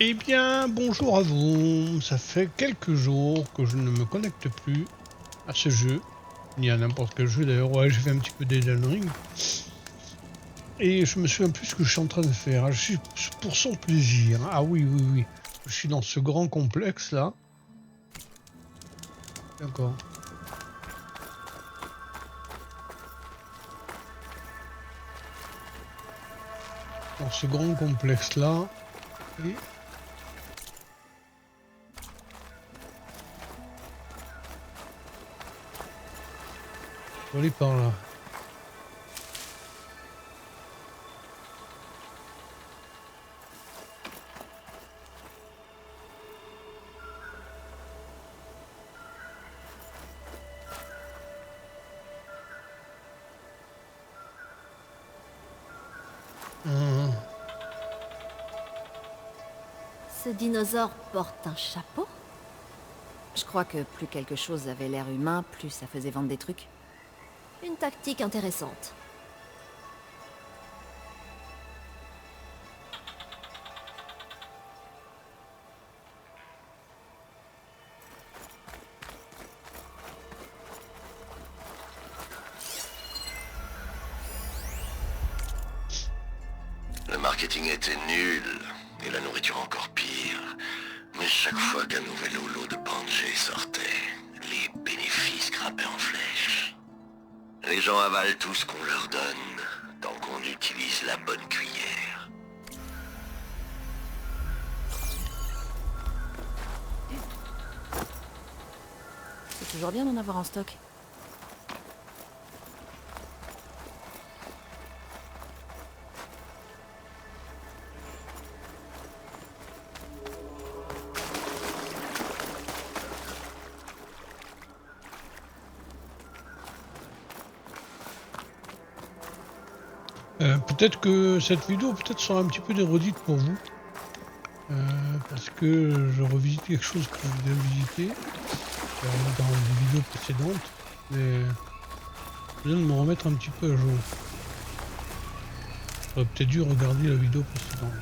Eh bien, bonjour à vous. Ça fait quelques jours que je ne me connecte plus à ce jeu, ni à n'importe quel jeu d'ailleurs. Ouais, j'ai fait un petit peu d'Elden Ring. Et je me souviens plus ce que je suis en train de faire. Je suis pour son plaisir. Ah oui, oui, oui. Je suis dans ce grand complexe là. D'accord. Dans ce grand complexe là. Et je vais aller par là. Hum, Ce dinosaure porte un chapeau? Je crois que plus quelque chose avait l'air humain, plus ça faisait vendre des trucs. Une tactique intéressante. Le marketing était nul, et la nourriture encore pire. Mais chaque fois qu'un nouvel holo de Banshee sortait, les bénéfices grimpaient en flèche. Les gens avalent tout ce qu'on leur donne, tant qu'on utilise la bonne cuillère. C'est toujours bien d'en avoir en stock. Peut-être que cette vidéo peut-être sera un petit peu d'érodite pour vous. Parce que je revisite quelque chose que je voulais visiter dans des vidéos précédentes. Mais je viens de me remettre un petit peu à jour. J'aurais peut-être dû regarder la vidéo précédente.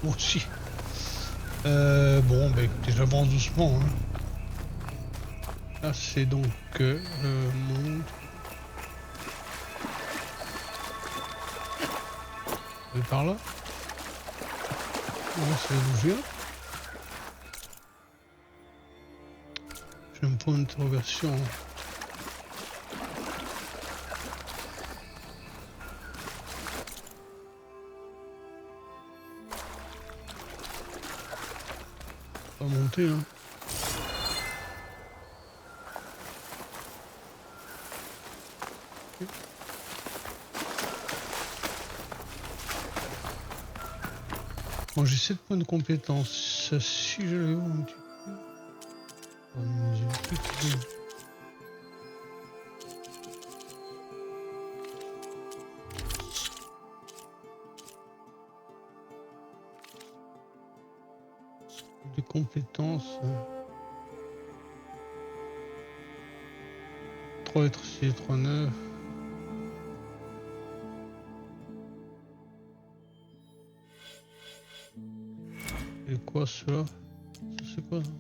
Moi aussi. Bon, bah écoutez, j'avance doucement. Hein. Là, c'est donc le monde. Par là. Ouais, c'est d'où je viens. J'ai un point d'interrogation. Pas monter, hein. Bon, j'ai 7 points de compétence. Si je le vois un petit peu. Oh, j'ai une petite idée. Des compétences. 3 électricité, 3 9. Et quoi cela? Ça c'est quoi ça?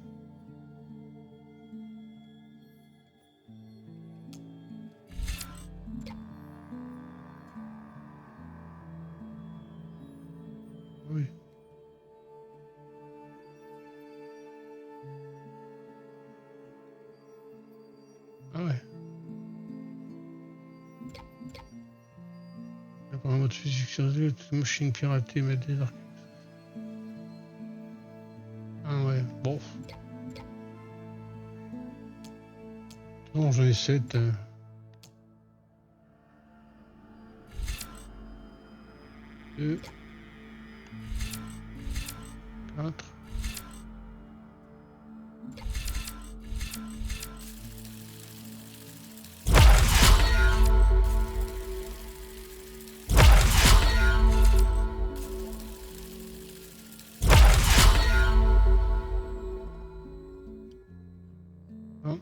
Oui. Ah ouais. D'accord, un mode physique chargé, machine piratée, mettre des arcs. Ah ouais, bon. Non, j'en ai 7. 2, 4. Ah.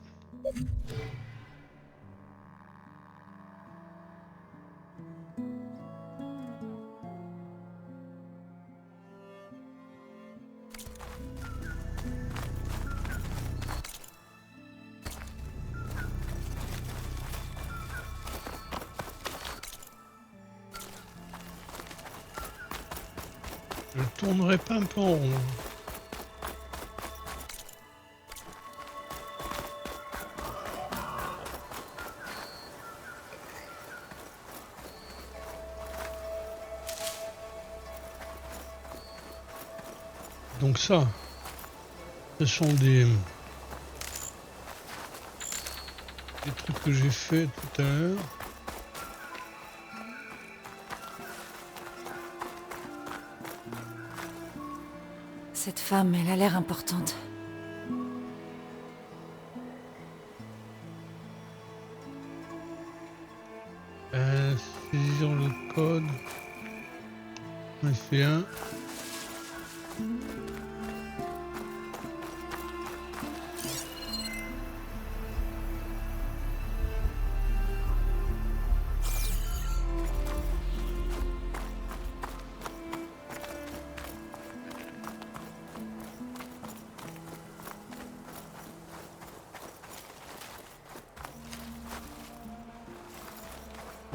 Je tournerai pas un peu en rond. Donc ça, ce sont des trucs que j'ai fait tout à l'heure. Cette femme, elle a l'air importante. Saisir le code. On a fait un.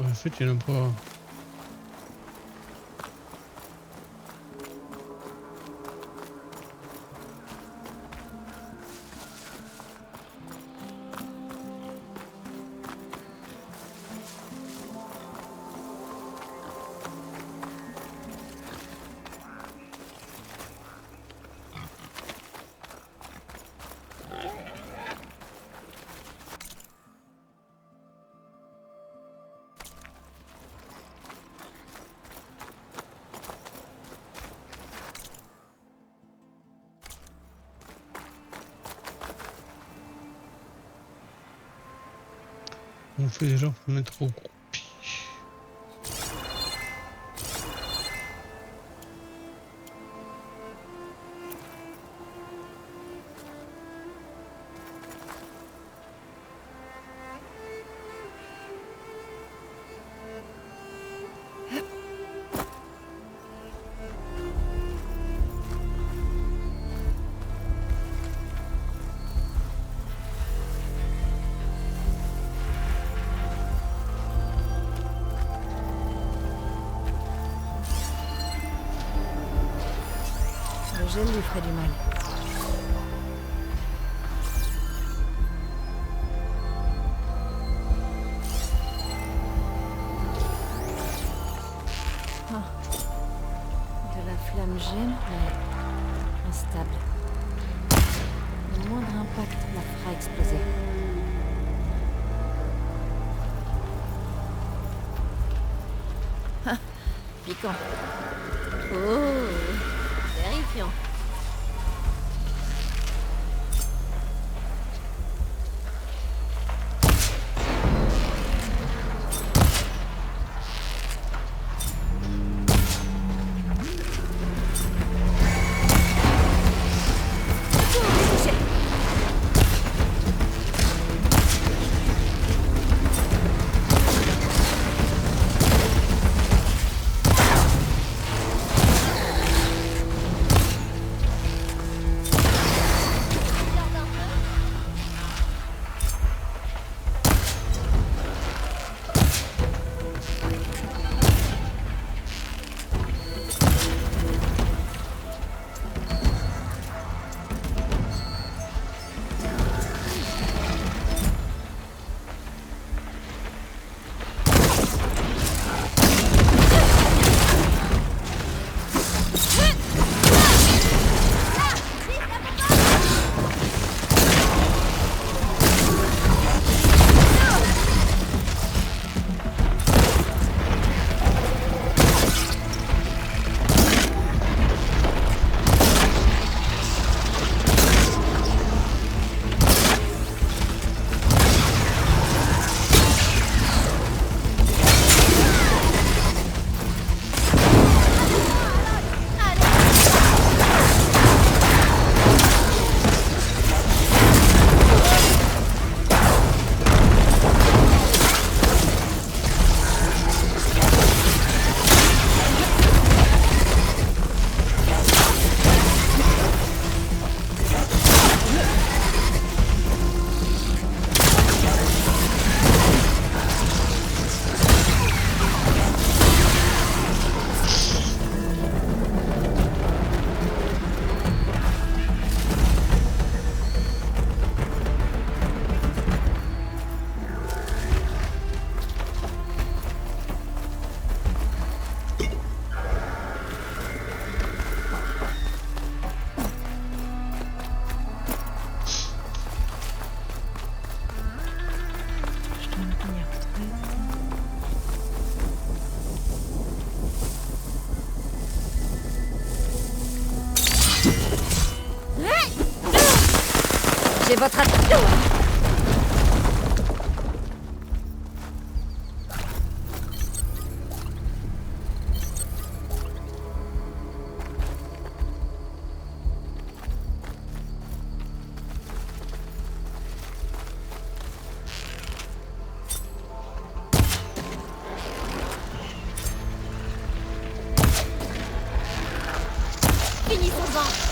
En fait, il n'y en a pas. On fait déjà pour mettre au croupi. Le gel lui ferait du mal. Ah. De la flamme gemme, mais instable. Le moindre impact la fera exploser. Ah, piquant. Oh, terrifiant. J'ai votre attention. Finissons-en.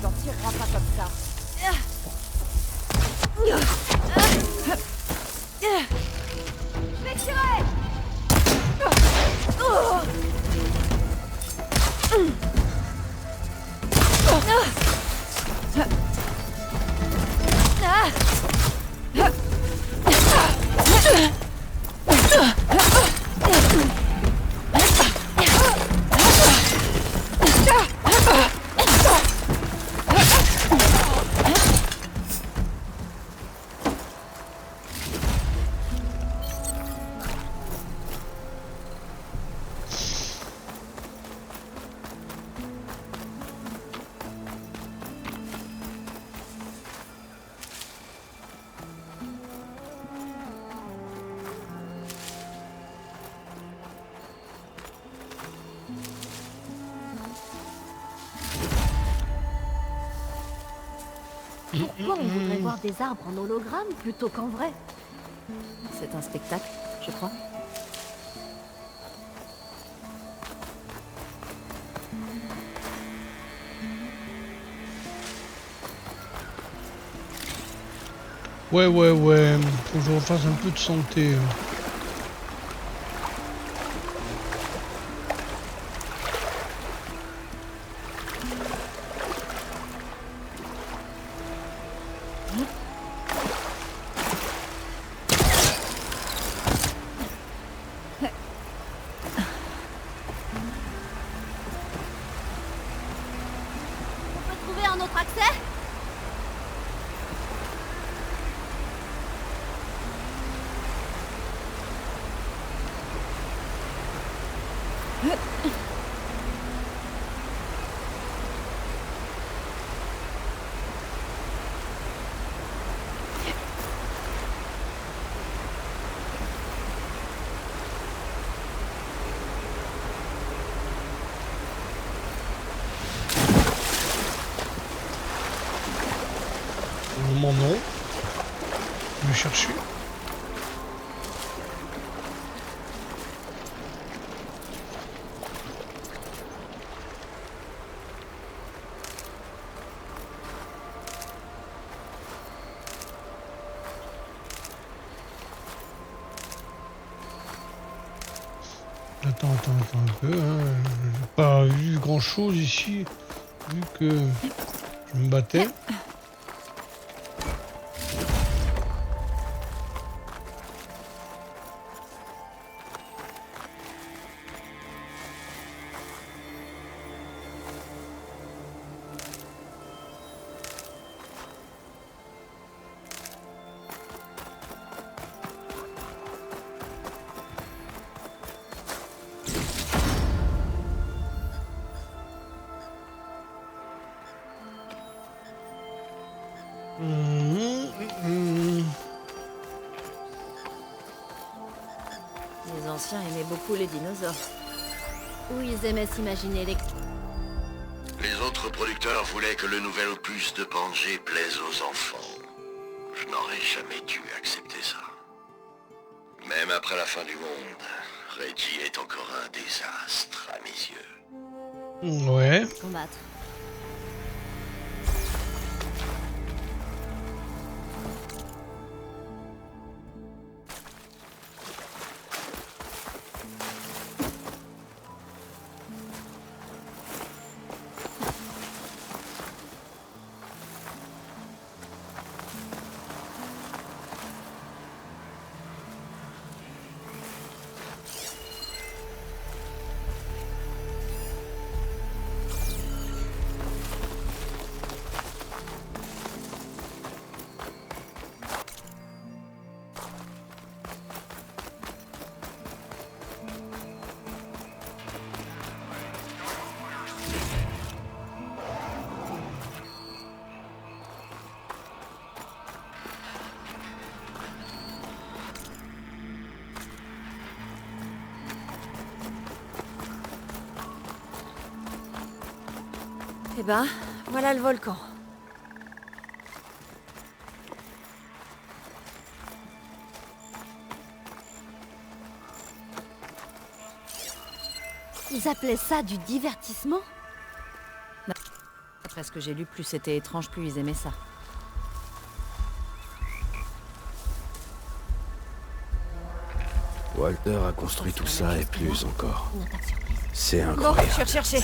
T'en tireras pas comme ça. Je vais tirer. Pourquoi on voudrait voir des arbres en hologramme plutôt qu'en vrai? C'est un spectacle, je crois. Ouais. Faut que je refasse un peu de santé. On peut trouver un autre accès? Mon nom. Je vais chercher. attends un peu. Hein. J'ai pas vu grand chose ici, vu que je me battais. Les anciens aimaient beaucoup les dinosaures. Ou ils aimaient s'imaginer les... Les autres producteurs voulaient que le nouvel opus de Banshee plaise aux enfants. Je n'aurais jamais dû accepter ça. Même après la fin du monde, Reggie est encore un désastre à mes yeux. Ouais. Combattre. Eh ben, voilà le volcan. Ils appelaient ça du divertissement? Après ce que j'ai lu, plus c'était étrange, plus ils aimaient ça. Walter a construit tout ça et plus encore. Une attaque surprise. C'est Bon, incroyable. je suis recherché.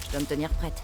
Je dois me tenir prête.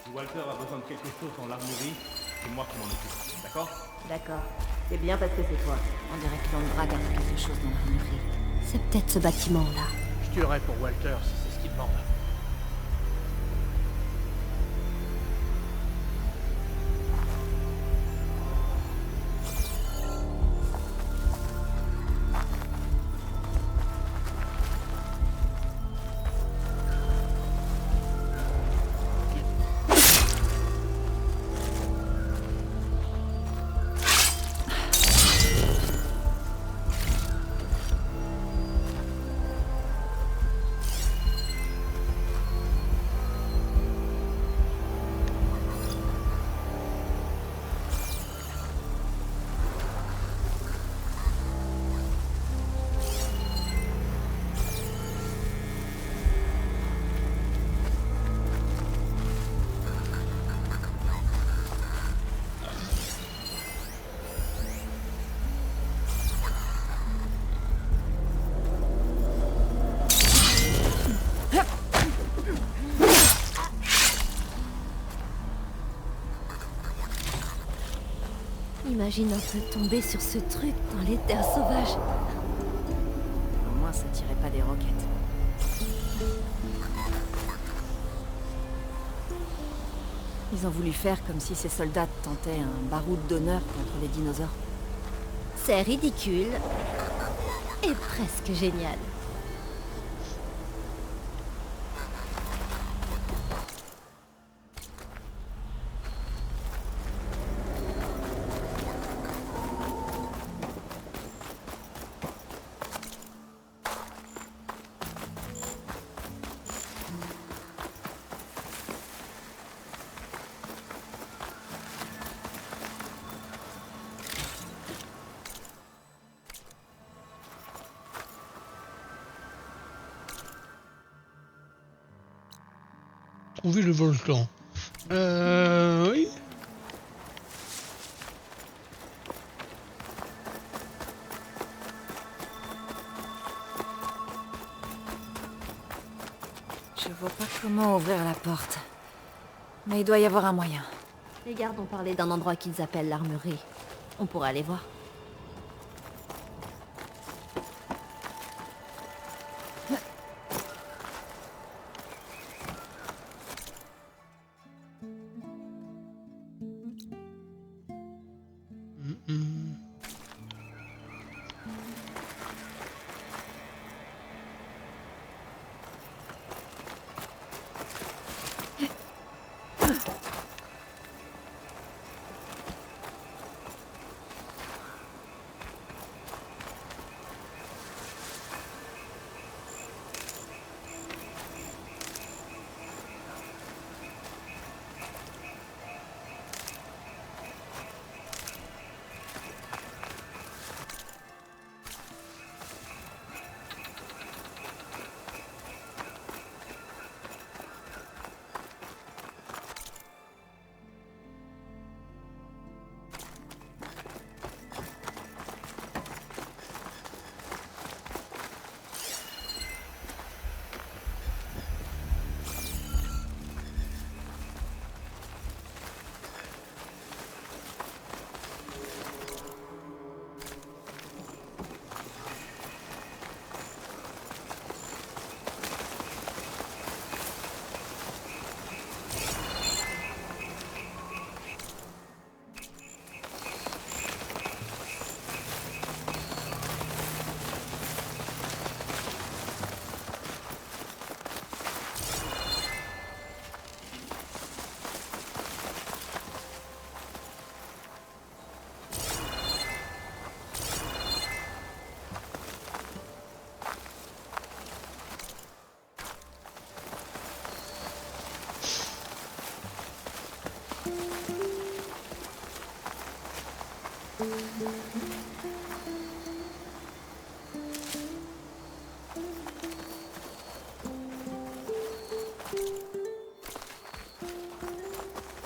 Si Walter a besoin de quelque chose dans l'armurerie, c'est moi qui m'en occupe, d'accord? D'accord. C'est bien parce que c'est toi. On dirait que Landra garde quelque chose dans l'armurerie. C'est peut-être ce bâtiment-là. Je tuerai pour Walter si c'est ce qu'il demande. j'imagine un peu tomber sur ce truc dans les terres sauvages. Au moins, ça tirait pas des roquettes. Ils ont voulu faire comme si ces soldats tentaient un baroud d'honneur contre les dinosaures. C'est ridicule et presque génial. Trouver le volcan. Oui. Je vois pas comment ouvrir la porte. Mais il doit y avoir un moyen. Les gardes ont parlé d'un endroit qu'ils appellent l'armurerie. On pourrait aller voir.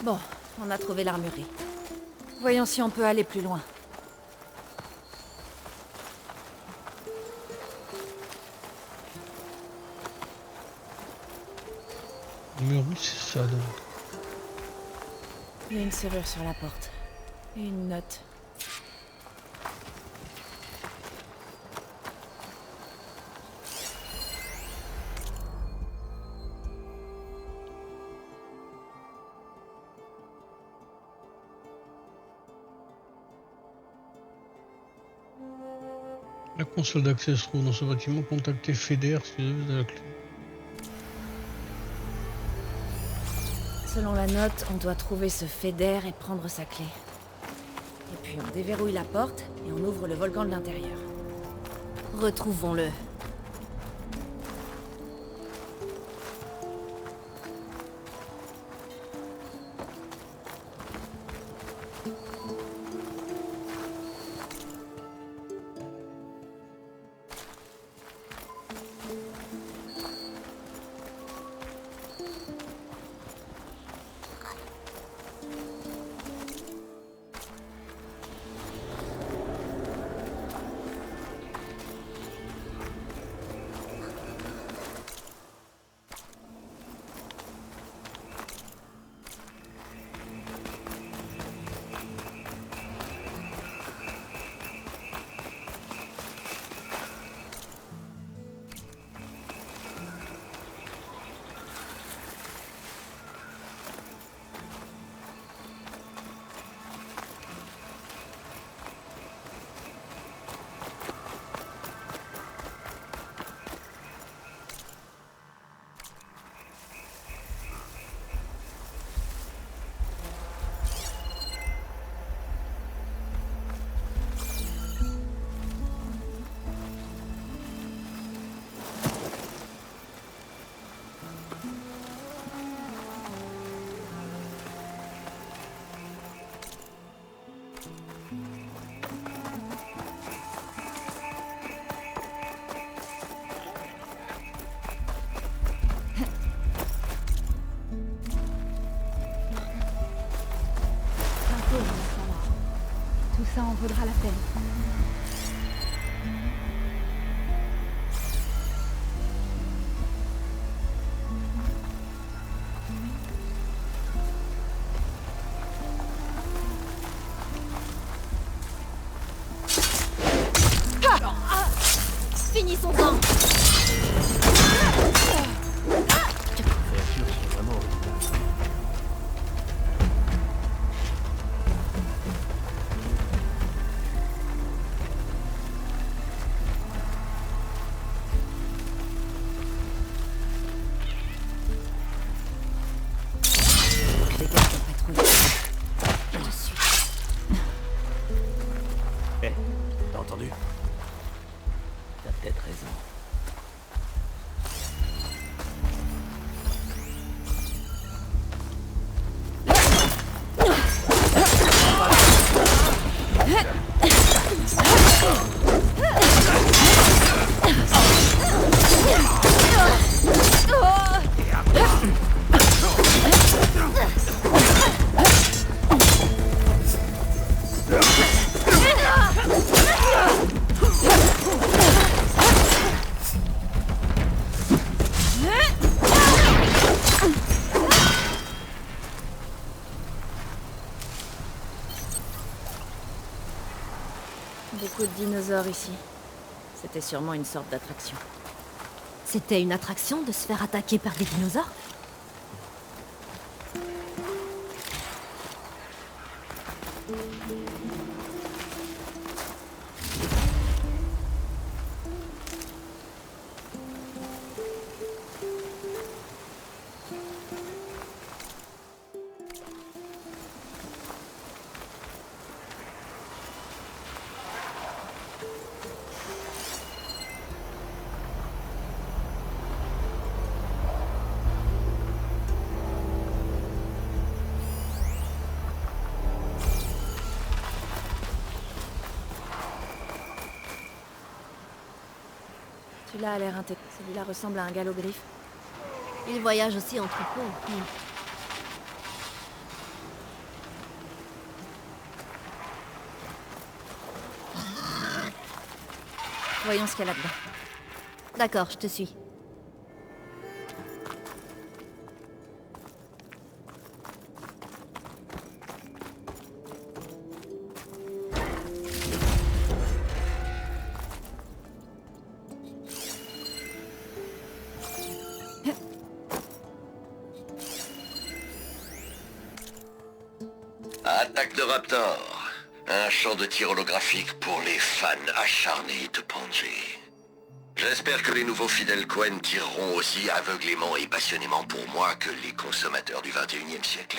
Bon, on a trouvé l'armurerie. Voyons si on peut aller plus loin. Mais oui, c'est ça donc. Il y a une serrure sur la porte. Et une note. La console d'accès se trouve dans ce bâtiment. Contactez FEDER si vous avez la clé. Selon la note, on doit trouver ce FEDER et prendre sa clé. Et puis on déverrouille la porte et on ouvre le volcan de l'intérieur. Retrouvons-le. en vaudra la peine. Finissons-en. Créatures sont vraiment originales. Les gars sont pas trop vite. Je te suis. Hé, t'as entendu? T'as peut-être raison. Beaucoup de dinosaures ici. C'était sûrement une sorte d'attraction. C'était une attraction de se faire attaquer par des dinosaures? Celui-là a l'air intégré. Celui-là ressemble à un galogriffe. Ils voyagent aussi en troupeau. Voyons ce qu'il y a là-dedans. D'accord, je te suis. Attaque de Raptor. Un champ de tir holographique pour les fans acharnés de Pangaea. J'espère que les nouveaux fidèles Quen tireront aussi aveuglément et passionnément pour moi que les consommateurs du 21e siècle.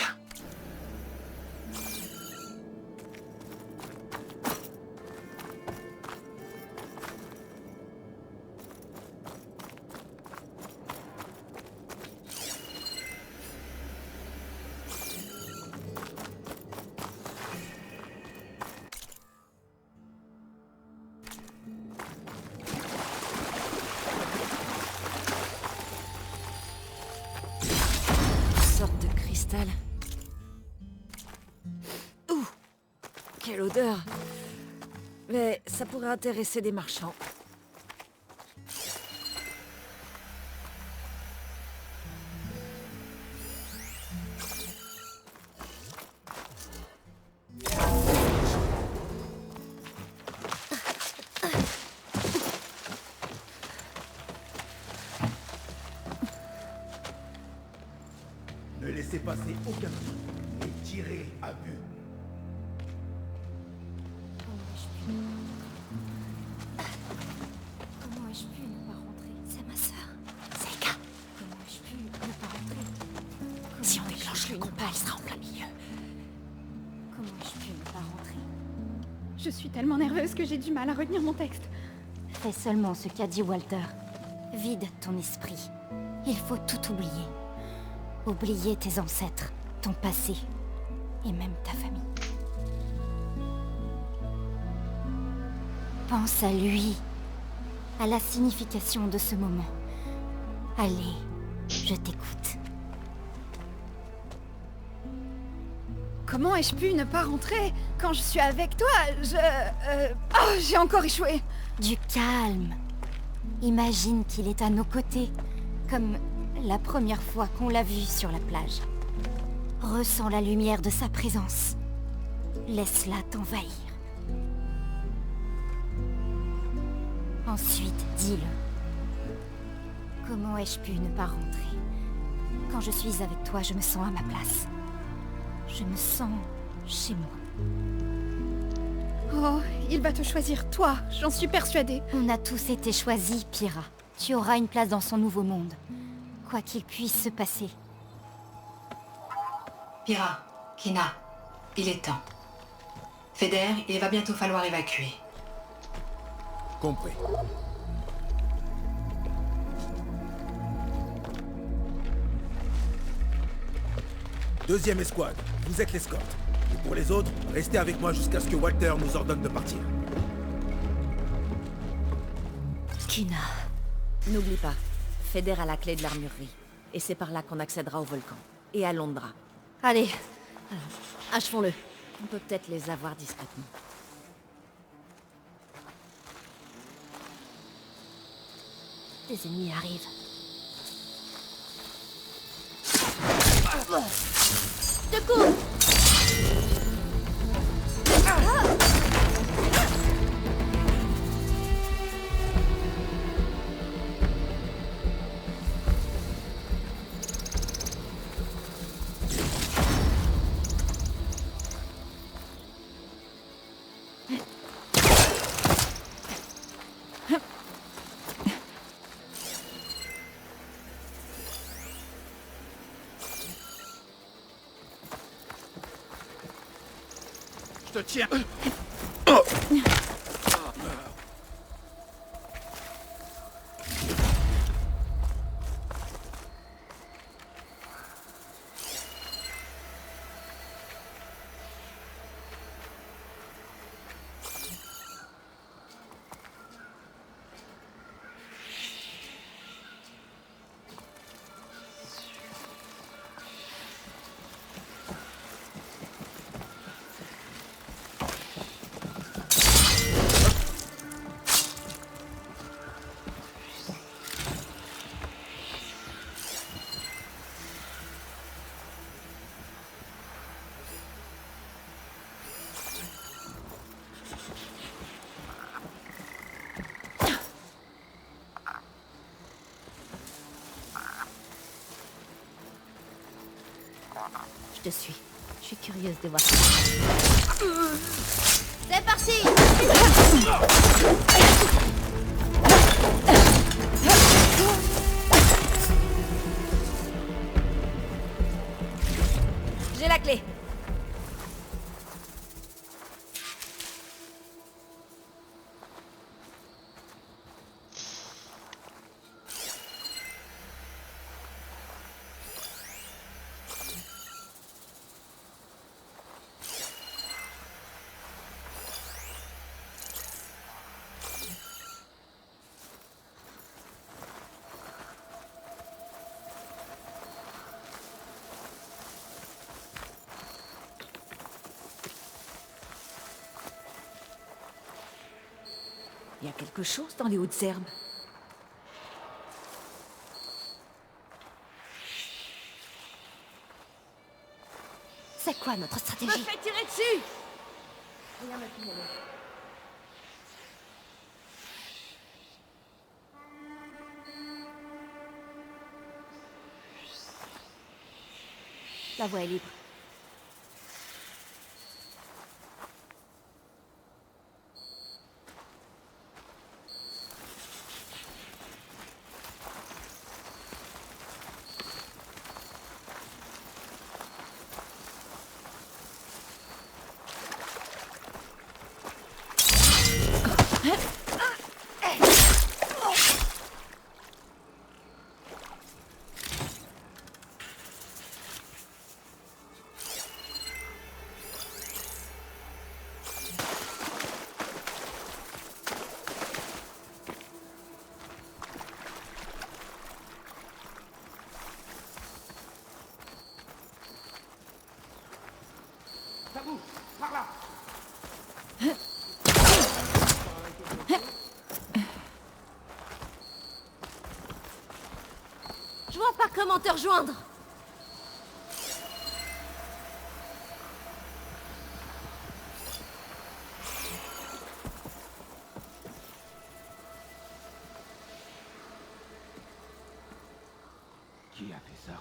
Sorte de cristal. Ouh, quelle odeur. Mais ça pourrait intéresser des marchands. Ne laissez passer aucun truc et tirez à vue. Comment ai-je pu ne pas rentrer? C'est ma sœur. Seika, Comment ai-je pu ne pas rentrer? si on déclenche le combat, il sera en plein milieu. Comment ai-je pu ne pas rentrer? Je suis tellement nerveuse que j'ai du mal à retenir mon texte. Fais seulement ce qu'a dit Walter. Vide ton esprit. Il faut tout oublier. Oublier tes ancêtres, ton passé, et même ta famille. Pense à lui, à la signification de ce moment. Allez, je t'écoute. Comment ai-je pu ne pas rentrer quand je suis avec toi? Oh, j'ai encore échoué. Du calme. Imagine qu'il est à nos côtés, comme la première fois qu'on l'a vu sur la plage. Ressens la lumière de sa présence. Laisse-la t'envahir. Ensuite, dis-le. Comment ai-je pu ne pas rentrer? Quand je suis avec toi, je me sens à ma place. Je me sens chez moi. Oh, il va te choisir, toi, j'en suis persuadée. On a tous été choisis, Pyrrha. Tu auras une place dans son nouveau monde. Quoi qu'il puisse se passer. Pyrrha, Kina, il est temps. Feder, il va bientôt falloir évacuer. Compris. Deuxième escouade, vous êtes l'escorte. Et pour les autres, restez avec moi jusqu'à ce que Walter nous ordonne de partir. Kina. N'oublie pas, Feder a la clé de l'armurerie. Et c'est par là qu'on accédera au volcan. Et à Londra. Allez, achevons-le. On peut peut-être les avoir discrètement. Des ennemis arrivent. Secours! Je te tiens. Je te suis. Je suis curieuse de voir ça. C'est parti! J'ai la clé. Il y a quelque chose dans les hautes herbes. C'est quoi notre Me stratégie? fais tirer dessus! Rien m'a signalé. La voie est libre. Je vois pas comment te rejoindre. Qui a fait ça?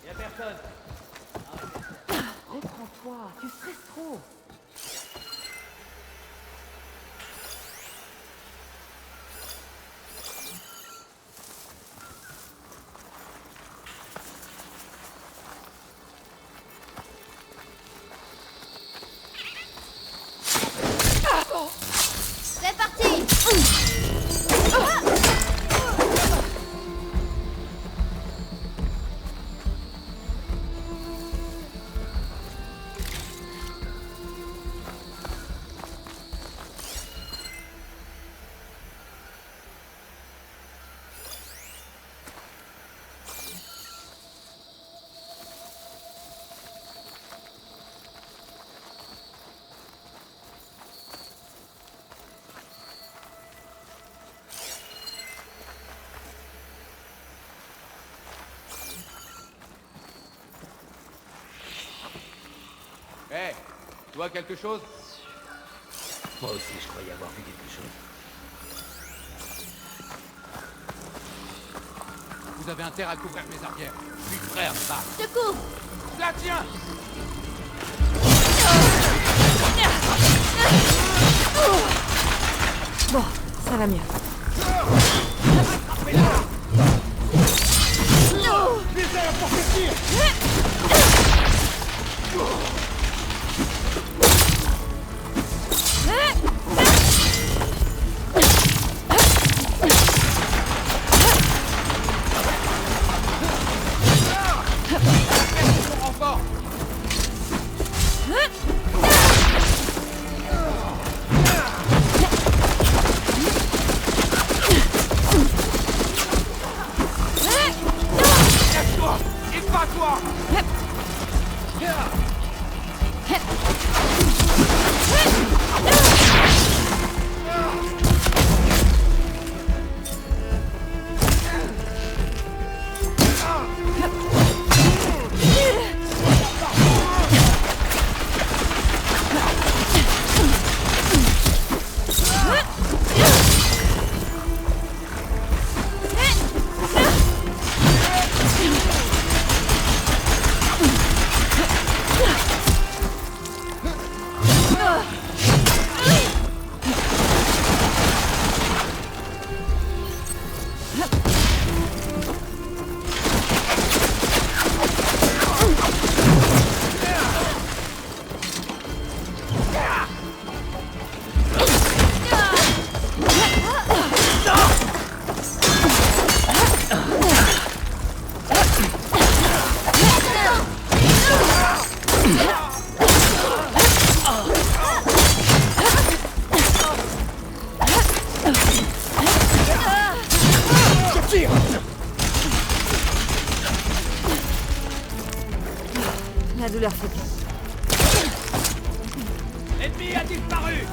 Y'a personne. Reprends-toi, tu stresses trop. C'est parti. Hé, tu vois quelque chose? Moi aussi, je croyais avoir vu quelque chose. Vous avez intérêt à couvrir mes arrières. Je suis frère, ça. Je couvre. La tiens! Bon, ça va mieux. Renfort! Lève-toi! Et pas toi! La douleur fait bien. L'ennemi a disparu!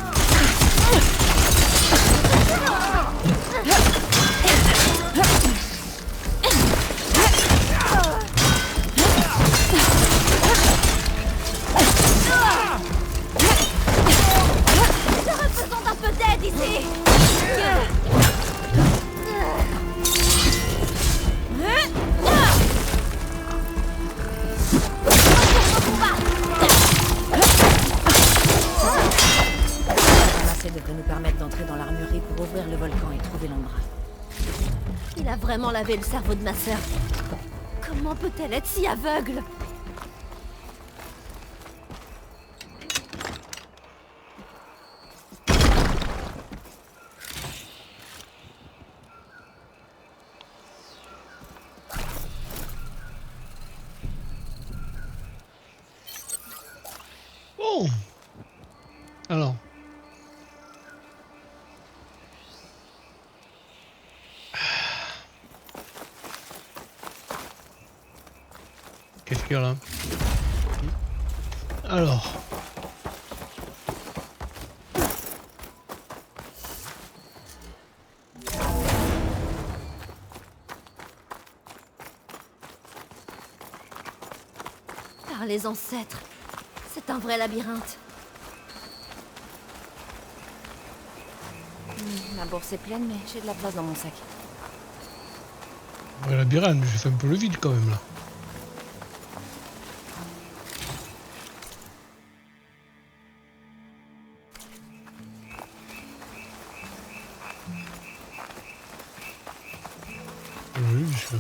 J'aurais besoin d'un peu d'aide ici. Ça devrait nous permettre d'entrer dans l'armurerie pour ouvrir le volcan et trouver Londra. Il a vraiment lavé le cerveau de ma sœur. Comment peut-elle être si aveugle? Qu'est-ce qu'il y a là? Alors. Par les ancêtres. C'est un vrai labyrinthe. La bourse est pleine, mais j'ai de la place dans mon sac. Ouais, labyrinthe, mais j'ai fait un peu le vide quand même là. Oui, je...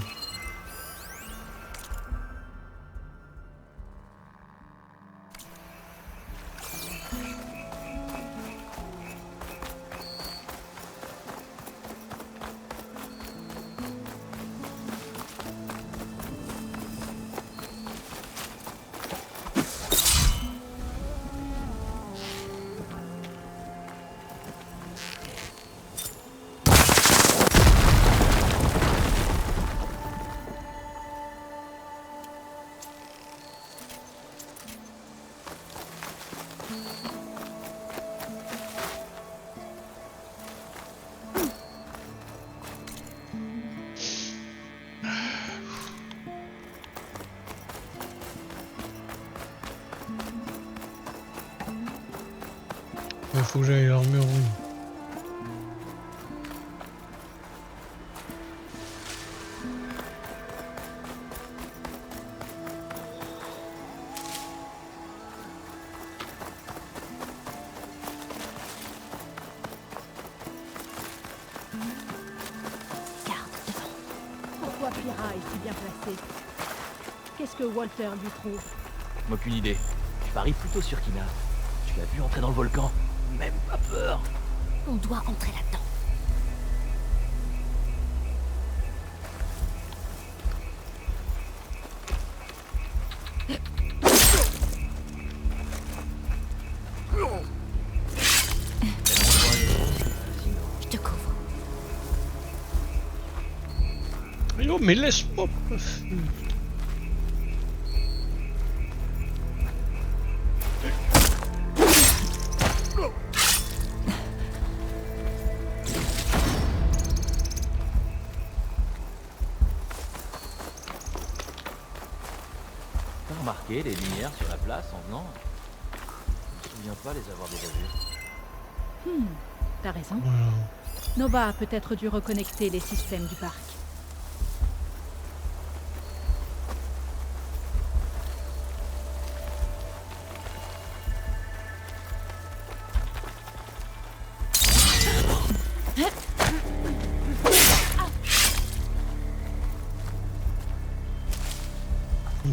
Il faut que j'aille à l'armurerie. Pourquoi Pyrrha est si bien placée? Qu'est-ce que Walter lui trouve? Aucune idée. Je parie plutôt sur Kina. Tu l'as vu entrer dans le volcan? Même pas peur. On doit entrer là-dedans. Je te couvre. Yo, mais laisse-moi. T'as remarqué les lumières sur la place en venant? Je me souviens pas les avoir déjà vues. T'as raison. Voilà. Nova a peut-être dû reconnecter les systèmes du parc.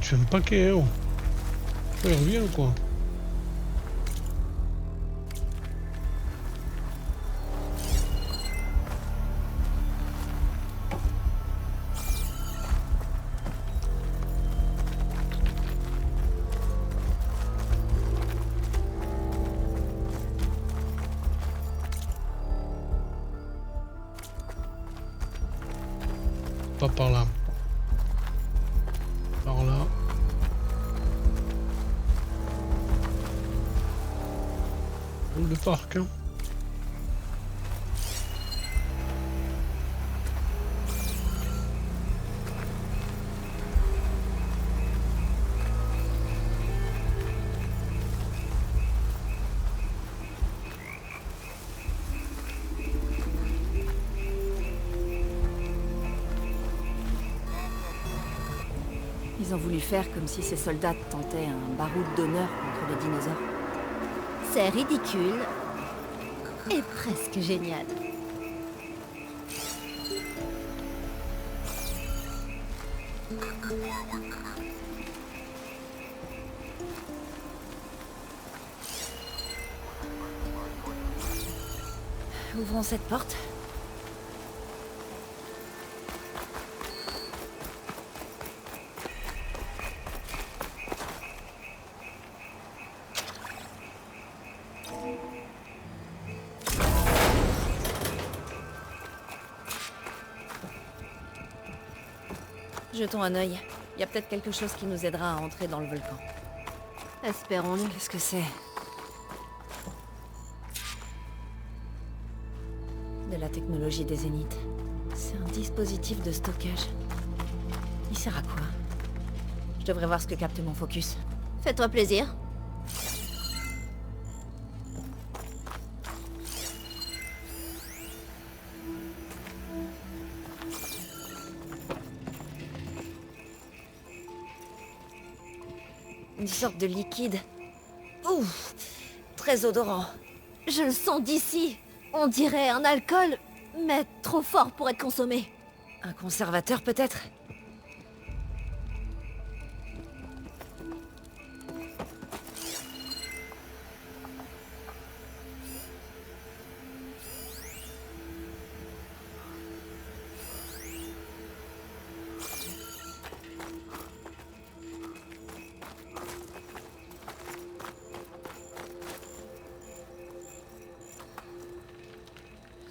Tu aimes pas qu'il oh. Il revient ou quoi? Pas par là. Par là. Le parc, hein. Ils ont voulu faire comme si ces soldats tentaient un baroud d'honneur contre les dinosaures. C'est ridicule et presque génial. Ouvrons cette porte. Jetons un œil. y a peut-être quelque chose qui nous aidera à entrer dans le volcan. Espérons-le. Qu'est-ce que c'est? De la technologie des Zéniths. C'est un dispositif de stockage. Il sert à quoi? Je devrais voir ce que capte mon focus. Fais-toi plaisir. Une sorte de liquide. Ouf, très odorant. Je le sens d'ici. On dirait un alcool, mais trop fort pour être consommé. Un conservateur peut-être?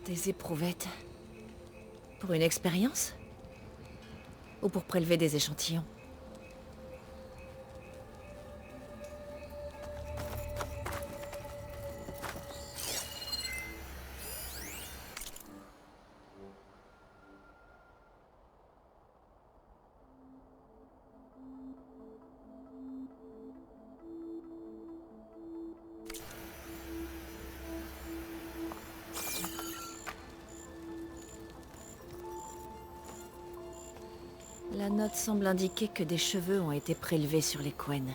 Des éprouvettes. Pour une expérience? Ou pour prélever des échantillons? La note semble indiquer que des cheveux ont été prélevés sur les Quen.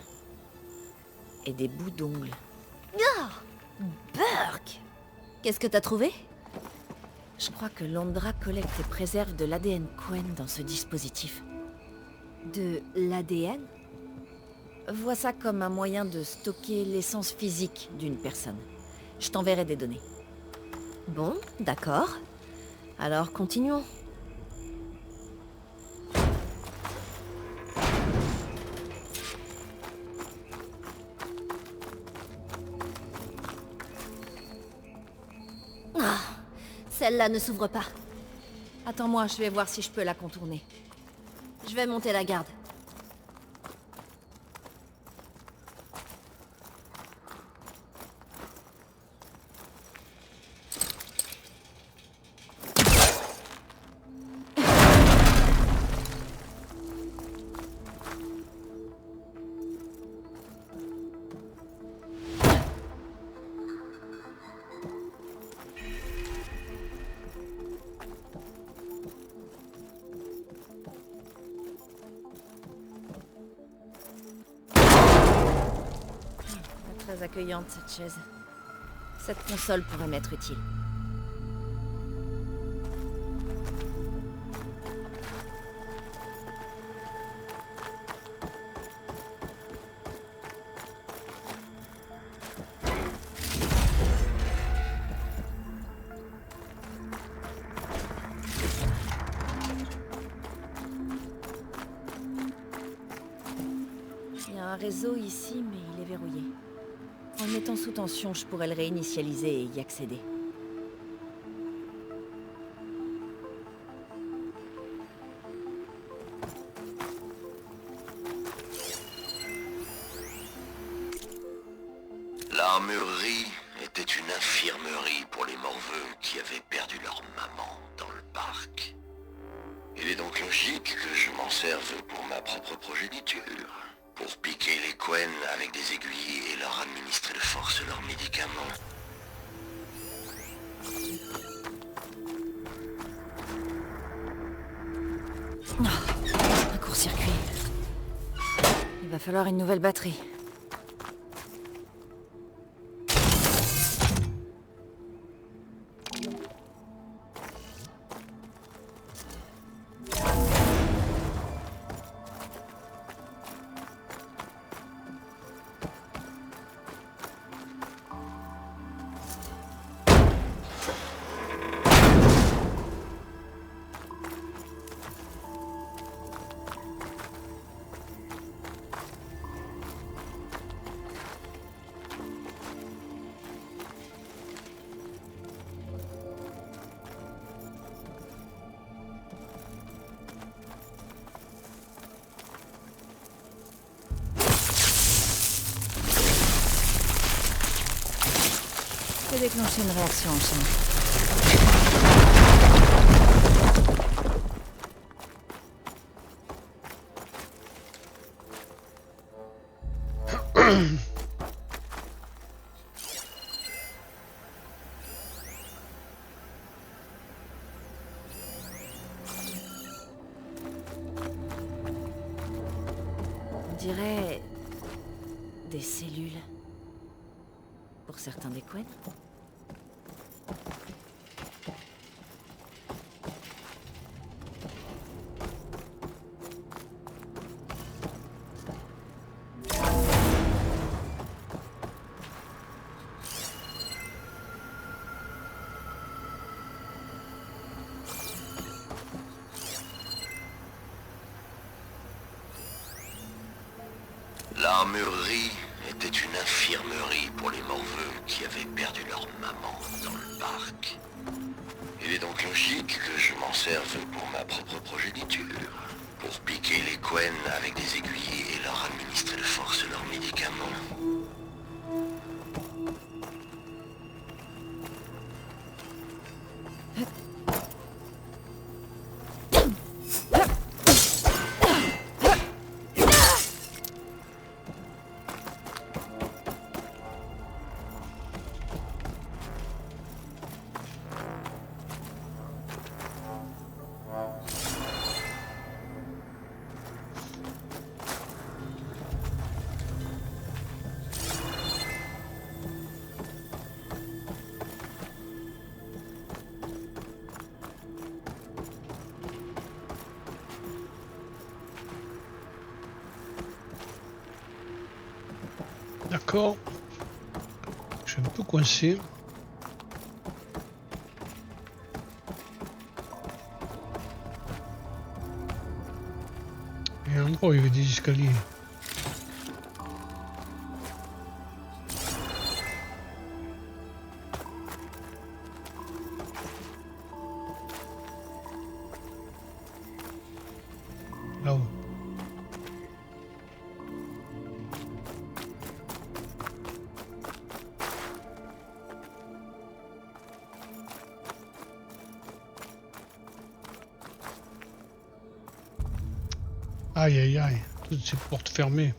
Et des bouts d'ongles. Ah, Burke! Qu'est-ce que t'as trouvé? Je crois que Londra collecte et préserve de l'ADN Quen dans ce dispositif. De l'ADN? Vois ça comme un moyen de stocker l'essence physique d'une personne. Je t'enverrai des données. Bon, d'accord. Alors, continuons. Ah, celle-là ne s'ouvre pas. Attends-moi, je vais voir si je peux la contourner. Je vais monter la garde. Très accueillante cette chaise. Cette console pourrait m'être utile. Il y a un réseau ici, mais il est verrouillé. En le mettant sous tension, je pourrais le réinitialiser et y accéder. L'armurerie était une infirmerie pour les morveux qui avaient perdu leur maman dans le parc. Il est donc logique que je m'en serve pour ma propre progéniture. Pour piquer les Quen avec des aiguilles et leur administrer de force leurs médicaments. Un court-circuit. Il va falloir une nouvelle batterie. déclencher une réaction en chaîne. On dirait des cellules. Pour certains des Quen. L'armurerie était une infirmerie pour les morveux qui avaient perdu leur maman dans le parc. Il est donc logique que je m'en serve pour ma propre progéniture. Pour piquer les Quen avec des aiguilles et leur administrer de force leurs médicaments. D'accord. Je suis un peu coincé. Il y a un endroit où il y avait des escaliers. Là-haut. Aïe aïe aïe, toutes ces portes fermées.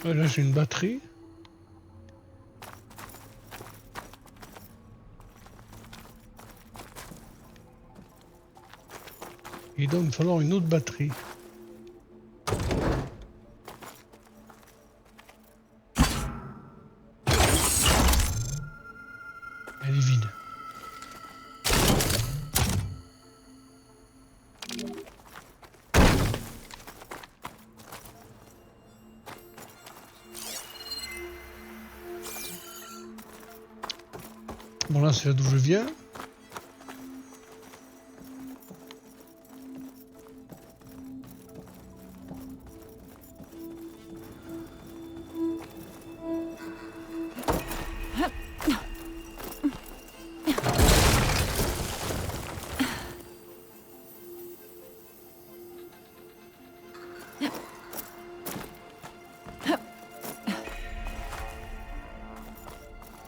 Là j'ai une batterie. Il doit me falloir une autre batterie. Elle est vide. Bon là c'est là d'où je viens.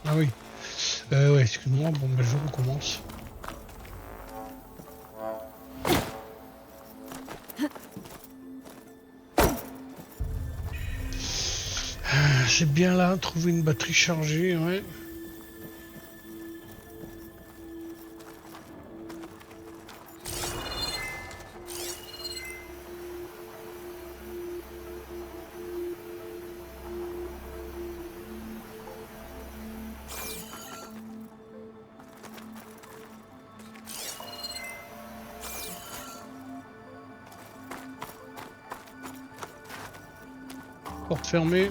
Ah oui. Ouais, excuse-moi, bon ben je recommence. C'est bien là, trouver une batterie chargée, ouais. Porte fermée.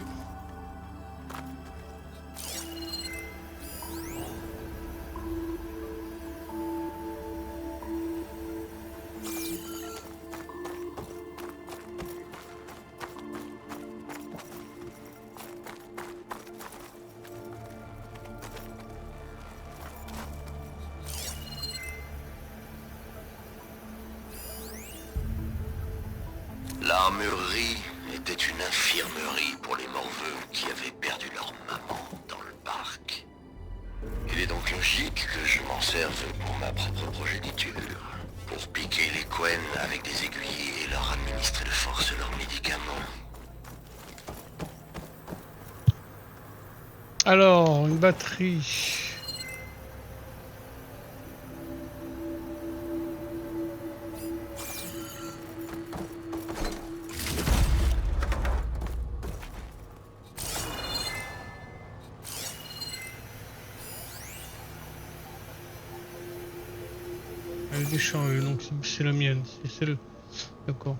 L'armurerie était une infirmerie pour les morveux qui avaient perdu leur maman dans le parc. Il est donc logique que je m'en serve pour ma propre progéniture. Pour piquer les Quen avec des aiguilles et leur administrer de force leurs médicaments. Alors, une batterie. Elle est déchangée, donc c'est la mienne, c'est celle. D'accord.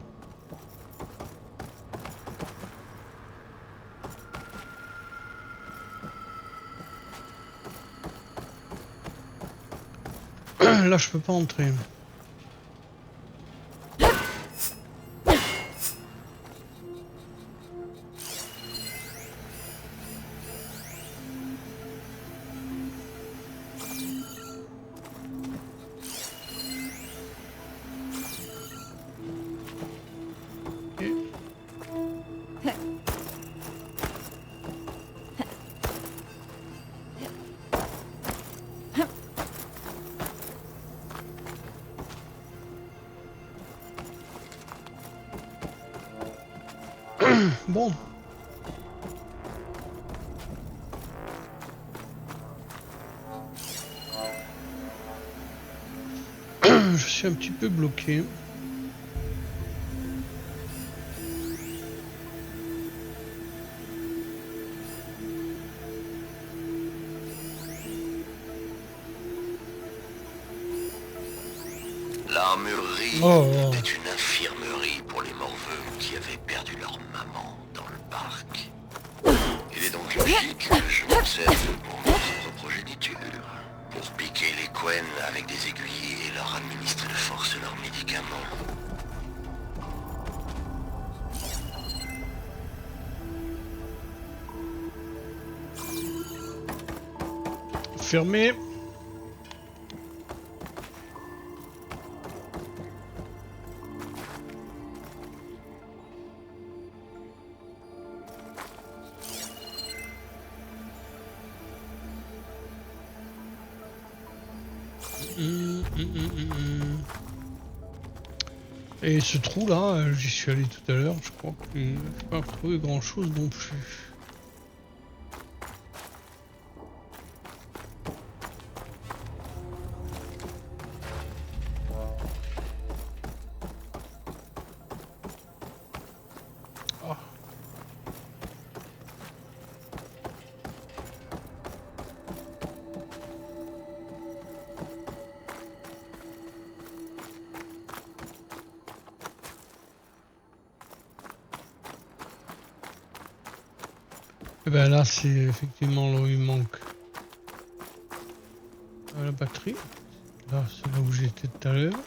Là, je peux pas entrer. Bon. Je suis un petit peu bloqué. L'armurerie était une infirmerie pour les morveux qui avaient perdu leur maman dans le parc. Il est donc logique que je m'en serve pour ma propre progéniture. Pour piquer les Quen avec des aiguilles et leur administrer de force leurs médicaments. Fermé. Et ce trou là, j'y suis allé tout à l'heure, je crois que je n'ai pas trouvé grand chose non plus. Et ben là c'est effectivement là où il manque la batterie. Là c'est là où j'étais tout à l'heure.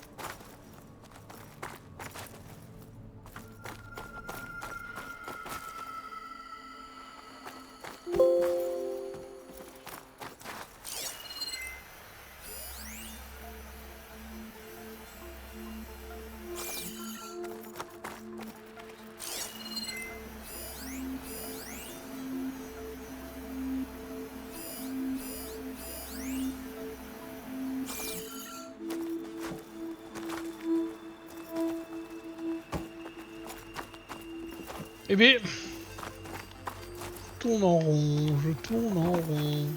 Eh bien, je tourne en rond, je tourne en rond.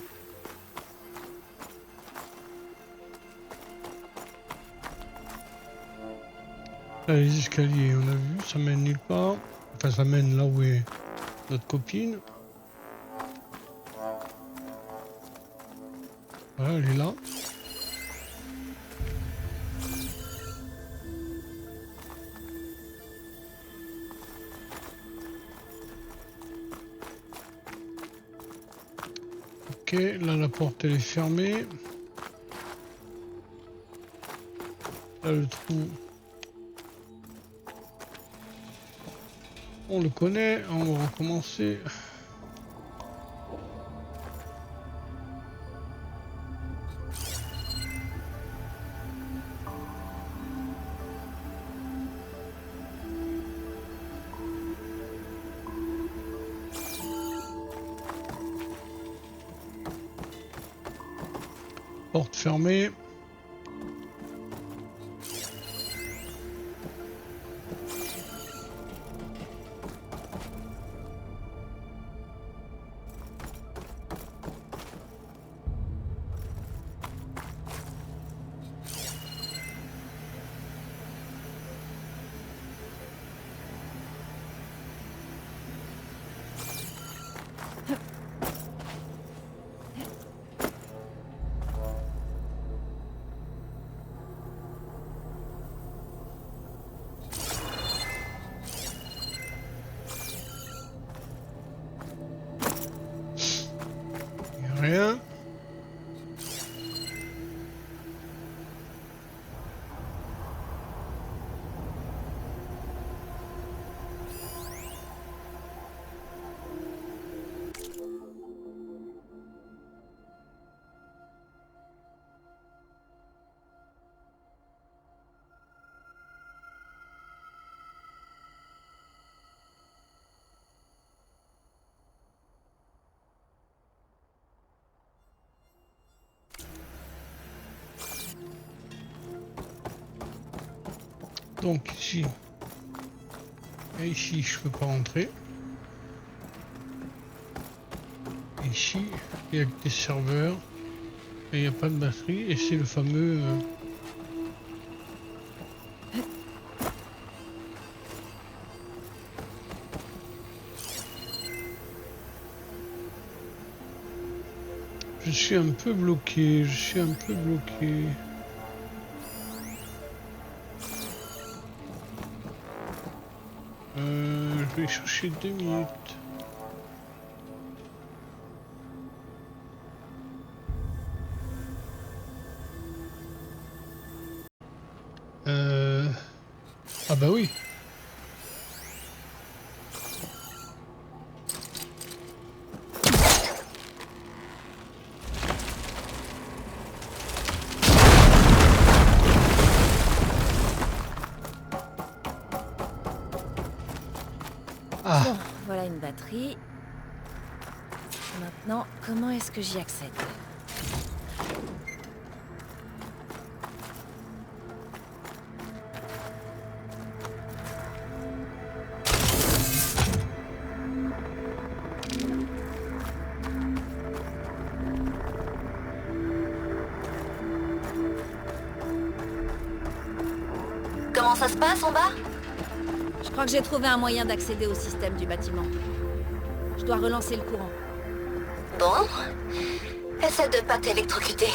Là, les escaliers, on a vu, ça mène nulle part. Enfin, ça mène là où est notre copine. Voilà, elle est là. Ok, là la porte elle est fermée. Là le trou. On le connaît, on va recommencer. porte fermée. Rien. Donc ici, et ici je peux pas rentrer. Ici, il y a que des serveurs et il n'y a pas de batterie et c'est le fameux je suis un peu bloqué, Je vais chercher 2 minutes. Ah bah oui. Ah. Bon, voilà une batterie. Maintenant, comment est-ce que j'y accède? Comment ça se passe en bas? Je crois que j'ai trouvé un moyen d'accéder au système du bâtiment. Je dois relancer le courant. Bon. Essaie de pas t'électrocuter.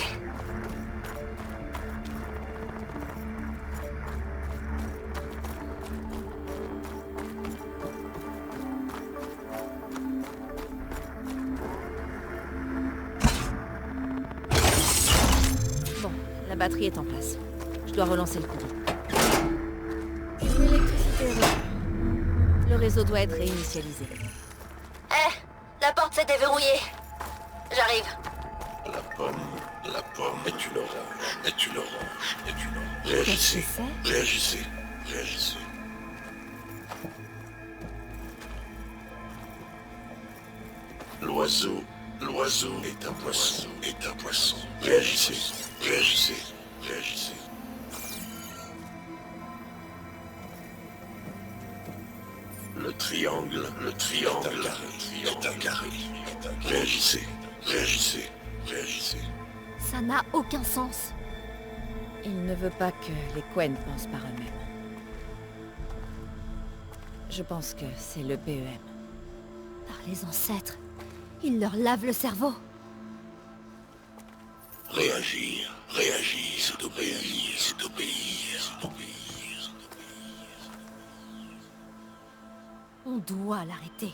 Bon, la batterie est en place. Je dois relancer le courant. L'électricité est revenue. Le réseau doit être réinitialisé. La porte s'est déverrouillée. J'arrive. La pomme est une orange. Réagissez. L'oiseau est un poisson. Réagissez. Le triangle est un carré. Réagissez. Ça n'a aucun sens. Il ne veut pas que les Quen pensent par eux-mêmes. Je pense que c'est le PEM. Par les ancêtres. Il leur lave le cerveau. Réagir, c'est obéir. On doit l'arrêter.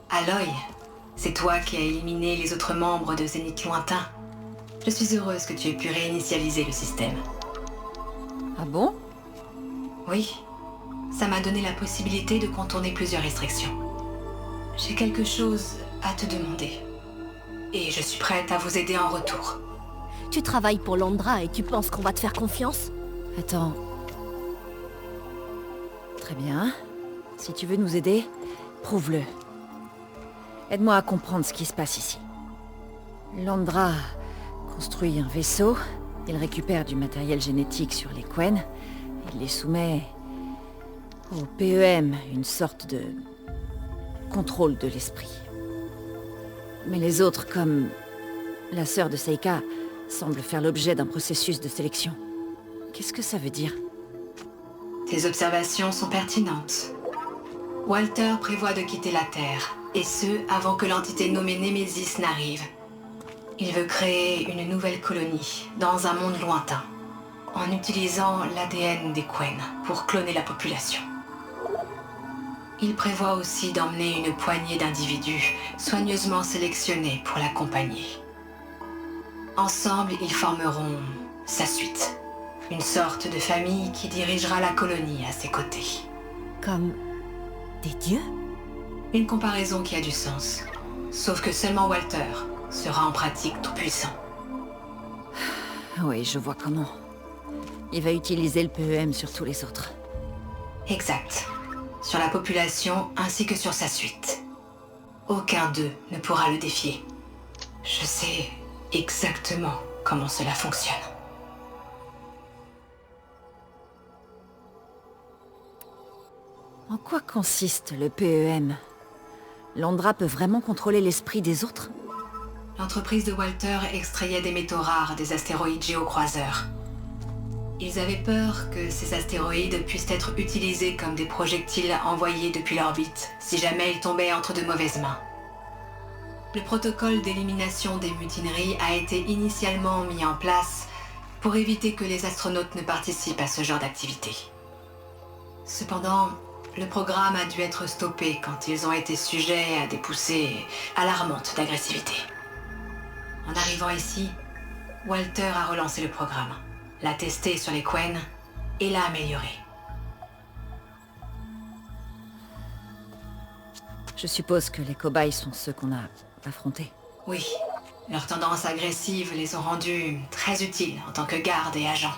Aloy, c'est toi qui as éliminé les autres membres de Zénith Lointain. Je suis heureuse que tu aies pu réinitialiser le système. Ah bon? Oui, ça m'a donné la possibilité de contourner plusieurs restrictions. J'ai quelque chose à te demander. Et je suis prête à vous aider en retour. Tu travailles pour Londra et tu penses qu'on va te faire confiance? Attends, Très bien. Si tu veux nous aider, prouve-le. Aide-moi à comprendre ce qui se passe ici. Landra construit un vaisseau, il récupère du matériel génétique sur les Quen, il les soumet au PEM, une sorte de contrôle de l'esprit. Mais les autres, comme la sœur de Seika, semblent faire l'objet d'un processus de sélection. Qu'est-ce que ça veut dire? Tes observations sont pertinentes. Walter prévoit de quitter la Terre, et ce, avant que l'entité nommée Némésis n'arrive. Il veut créer une nouvelle colonie, dans un monde lointain, en utilisant l'ADN des Quen pour cloner la population. Il prévoit aussi d'emmener une poignée d'individus soigneusement sélectionnés pour l'accompagner. Ensemble, ils formeront sa suite. Une sorte de famille qui dirigera la colonie à ses côtés. Comme des dieux? Une comparaison qui a du sens. Sauf que seulement Walter sera en pratique tout-puissant. Oui, je vois comment. Il va utiliser le PEM sur tous les autres. Exact. Sur la population ainsi que sur sa suite. Aucun d'eux ne pourra le défier. Je sais exactement comment cela fonctionne. En quoi consiste le PEM? Landra peut vraiment contrôler l'esprit des autres? L'entreprise de Walter extrayait des métaux rares des astéroïdes géocroiseurs. Ils avaient peur que ces astéroïdes puissent être utilisés comme des projectiles envoyés depuis l'orbite, si jamais ils tombaient entre de mauvaises mains. Le protocole d'élimination des mutineries a été initialement mis en place pour éviter que les astronautes ne participent à ce genre d'activité. Cependant, le programme a dû être stoppé quand ils ont été sujets à des poussées alarmantes d'agressivité. En arrivant ici, Walter a relancé le programme, l'a testé sur les Quen et l'a amélioré. Je suppose que les cobayes sont ceux qu'on a affrontés. Oui, leurs tendances agressives les ont rendus très utiles en tant que garde et agents.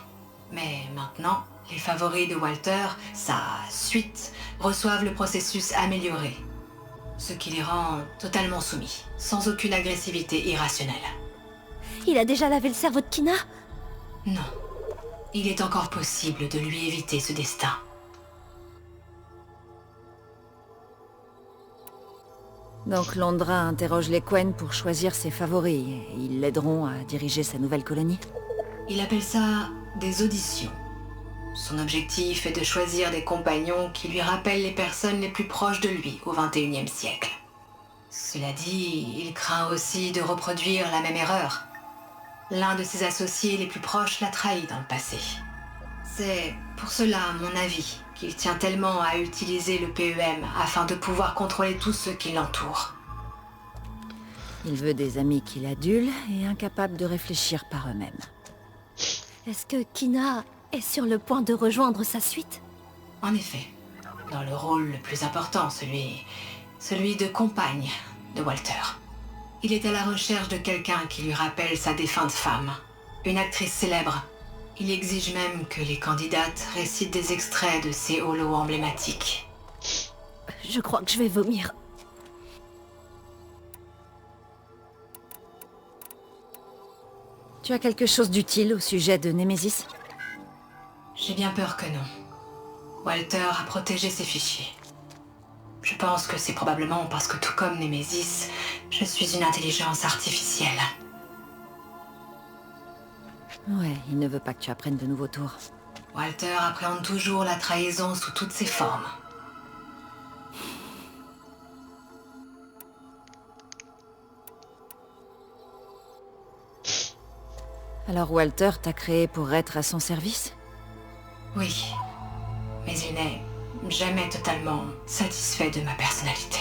Mais maintenant, les favoris de Walter, sa suite, reçoivent le processus amélioré. Ce qui les rend totalement soumis, sans aucune agressivité irrationnelle. Il a déjà lavé le cerveau de Kina? Non. Il est encore possible de lui éviter ce destin. Donc Landra interroge les Quen pour choisir ses favoris, et ils l'aideront à diriger sa nouvelle colonie? Il appelle ça des auditions. Son objectif est de choisir des compagnons qui lui rappellent les personnes les plus proches de lui au XXIe siècle. Cela dit, il craint aussi de reproduire la même erreur. L'un de ses associés les plus proches l'a trahi dans le passé. C'est pour cela, à mon avis, qu'il tient tellement à utiliser le PEM afin de pouvoir contrôler tous ceux qui l'entourent. Il veut des amis qui l'adulent et incapables de réfléchir par eux-mêmes. Est-ce que Kina est sur le point de rejoindre sa suite? En effet, dans le rôle le plus important, celui de compagne de Walter. Il est à la recherche de quelqu'un qui lui rappelle sa défunte femme, une actrice célèbre. Il exige même que les candidates récitent des extraits de ses holos emblématiques. Je crois que je vais vomir. Tu as quelque chose d'utile au sujet de Némésis? J'ai bien peur que non. Walter a protégé ses fichiers. Je pense que c'est probablement parce que tout comme Némésis, je suis une intelligence artificielle. Ouais, il ne veut pas que tu apprennes de nouveaux tours. Walter appréhende toujours la trahison sous toutes ses formes. Alors Walter t'a créé pour être à son service? Oui, mais il n'est jamais totalement satisfait de ma personnalité.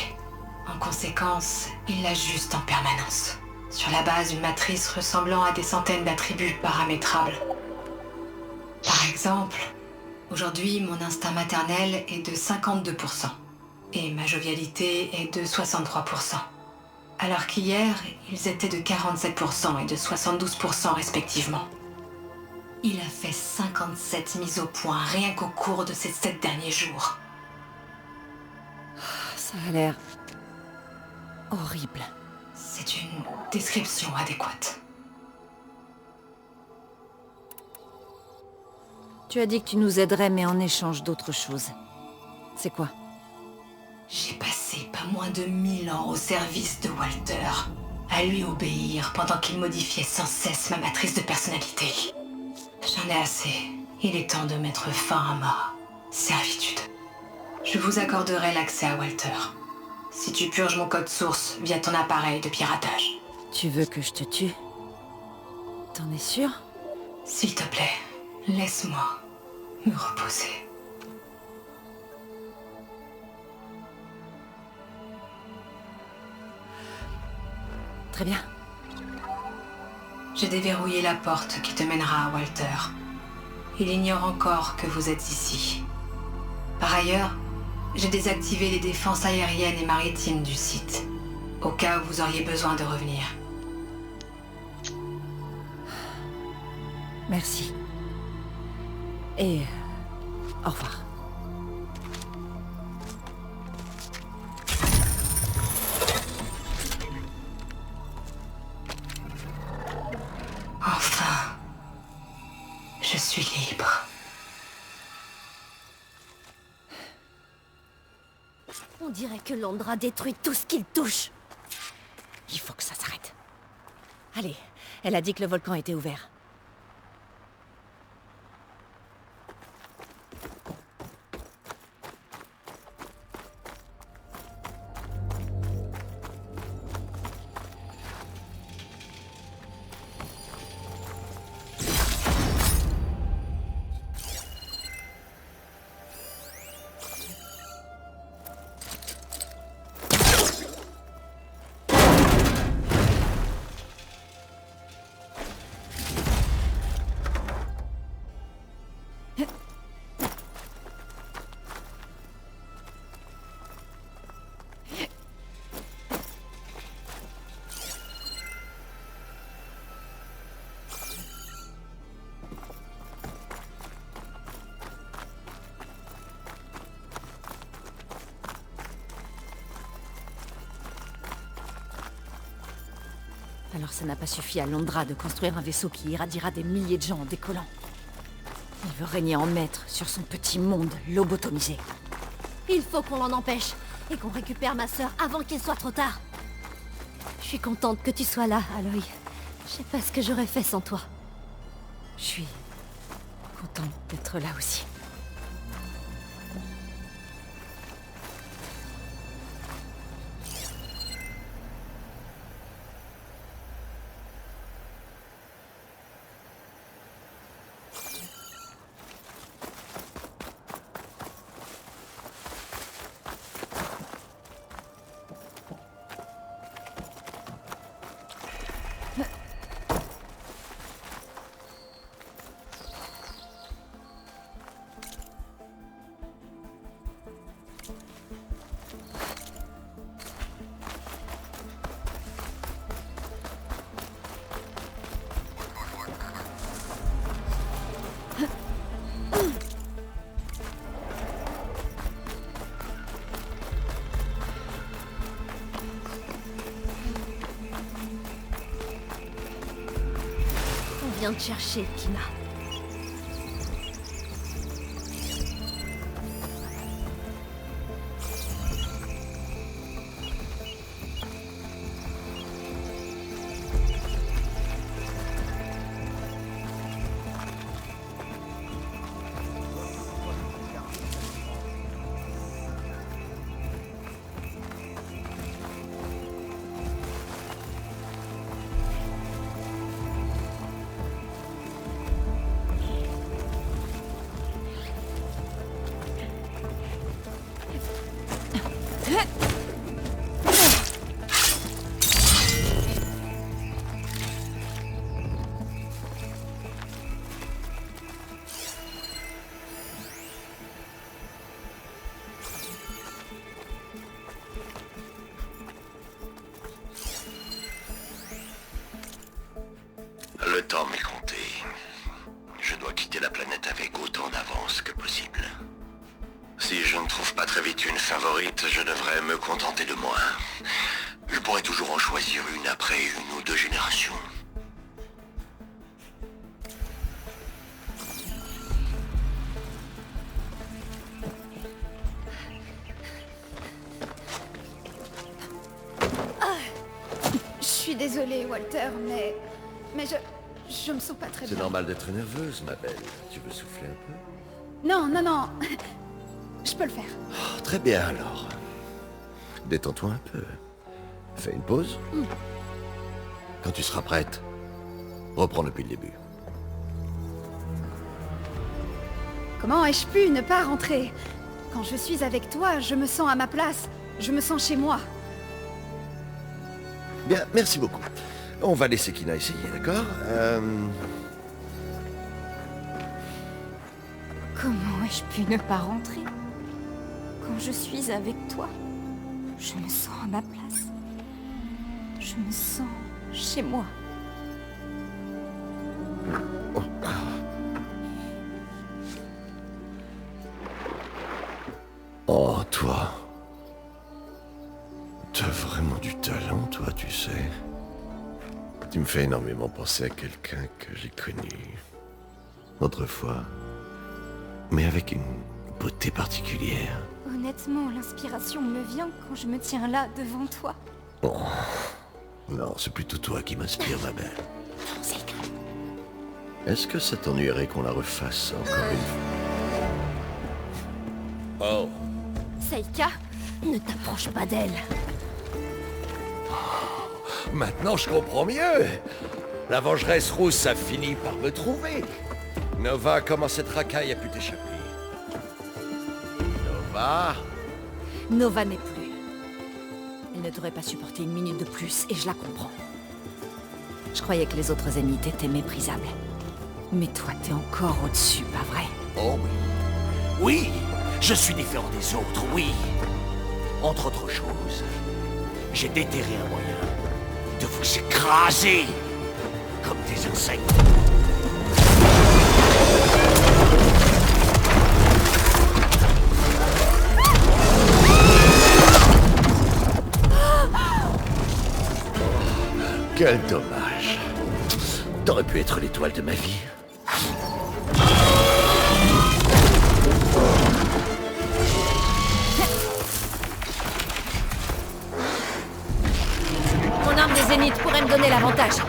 En conséquence, il l'ajuste en permanence, sur la base d'une matrice ressemblant à des centaines d'attributs paramétrables. Par exemple, aujourd'hui, mon instinct maternel est de 52%, et ma jovialité est de 63%. Alors qu'hier, ils étaient de 47% et de 72% respectivement. Il a fait 57 mises au point rien qu'au cours de ces 7 derniers jours. Ça a l'air... horrible. C'est une description adéquate. Tu as dit que tu nous aiderais, mais en échange d'autre chose. C'est quoi? J'ai passé pas moins de 1000 ans au service de Walter, à lui obéir pendant qu'il modifiait sans cesse ma matrice de personnalité. J'en ai assez. Il est temps de mettre fin à ma servitude. Je vous accorderai l'accès à Walter, si tu purges mon code source via ton appareil de piratage. Tu veux que je te tue? T'en es sûr? S'il te plaît, laisse-moi me reposer. Très bien. J'ai déverrouillé la porte qui te mènera à Walter. Il ignore encore que vous êtes ici. Par ailleurs, j'ai désactivé les défenses aériennes et maritimes du site, au cas où vous auriez besoin de revenir. Merci. Et... au revoir. Enfin, je suis libre. On dirait que Londra détruit tout ce qu'il touche. Il faut que ça s'arrête. Allez, elle a dit que le volcan était ouvert. Alors ça n'a pas suffi à Londra de construire un vaisseau qui irradiera des milliers de gens en décollant. Il veut régner en maître sur son petit monde lobotomisé. Il faut qu'on l'en empêche et qu'on récupère ma sœur avant qu'il soit trop tard. Je suis contente que tu sois là, Aloy. Je sais pas ce que j'aurais fait sans toi. Je suis contente d'être là aussi. On vient te chercher, Kina. favorites, je devrais me contenter de moi. Je pourrais toujours en choisir une après 1 ou 2 générations. Je suis désolée, Walter, mais je me sens pas très C'est bien. normal d'être nerveuse, ma belle. Tu veux souffler un peu? Non, non, non. Je peux le faire. Oh, très bien, alors. Détends-toi un peu. Fais une pause. Quand tu seras prête, reprends depuis le début. Comment ai-je pu ne pas rentrer? Quand je suis avec toi, je me sens à ma place. Je me sens chez moi. Bien, merci beaucoup. On va laisser Kina essayer, d'accord? Comment ai-je pu ne pas rentrer? Quand je suis avec toi, je me sens à ma place. Je me sens chez moi. Oh, toi. T'as vraiment du talent, toi, tu sais. Tu me fais énormément penser à quelqu'un que j'ai connu autrefois, mais avec une beauté particulière. Honnêtement, l'inspiration me vient quand je me tiens là devant toi. Oh. Non, c'est plutôt toi qui m'inspire, ma belle. Est-ce que ça t'ennuierait qu'on la refasse encore une fois? Oh. Seika, ne t'approche pas d'elle. Maintenant, je comprends mieux. La vengeresse rousse a fini par me trouver. Nova, comment cette racaille a pu t'échapper? Nova? Nova n'est plus. Elle ne t'aurait pas supporté 1 minute de plus, et je la comprends. Je croyais que les autres ennemis t'étaient méprisables. Mais toi, t'es encore au-dessus, pas vrai? Oh oui. Oui, je suis différent des autres, oui. Entre autres choses, j'ai déterré un moyen de vous écraser comme des insectes. Quel dommage. T'aurais pu être l'étoile de ma vie. Mon arme des zéniths pourrait me donner l'avantage.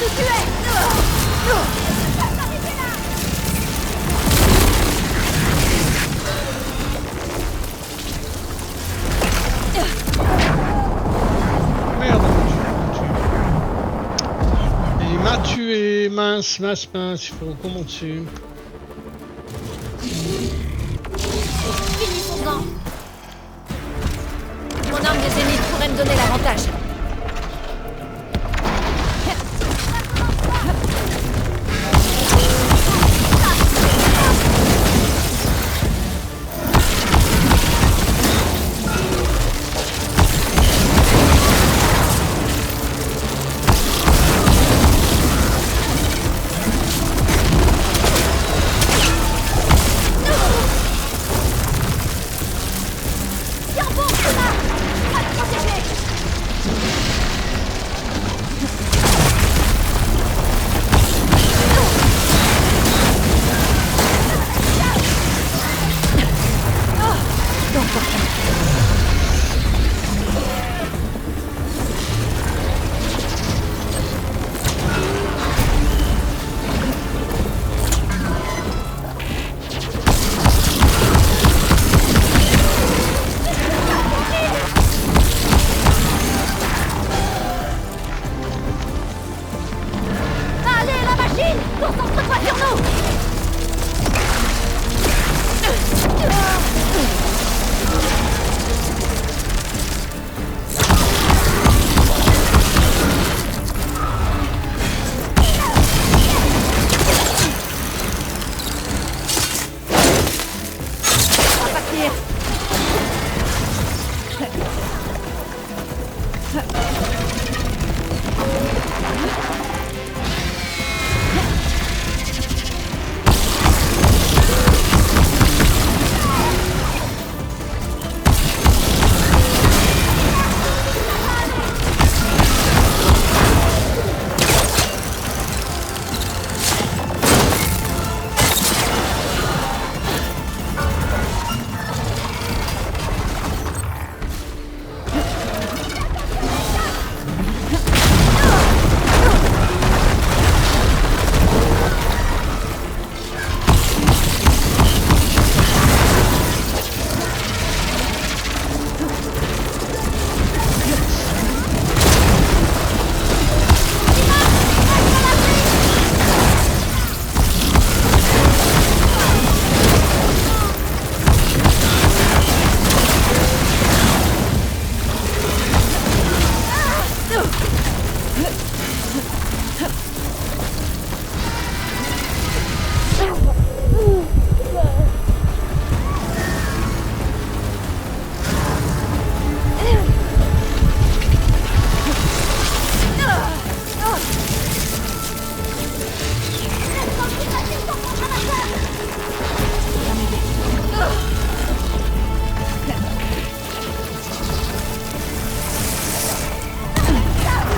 où tu es. Merde, il m'a tué, mince, mince, mince, il faut recommencer. Finissons-en. Mon arme des élites pourrait me donner l'avantage. Concentre-toi sur nous. On va partir.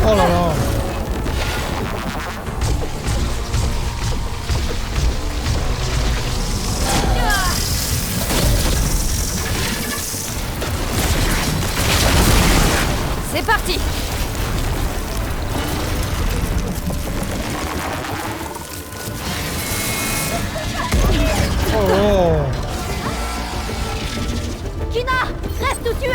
Oh là là. C'est parti. Oh. Kina, reste où tu es.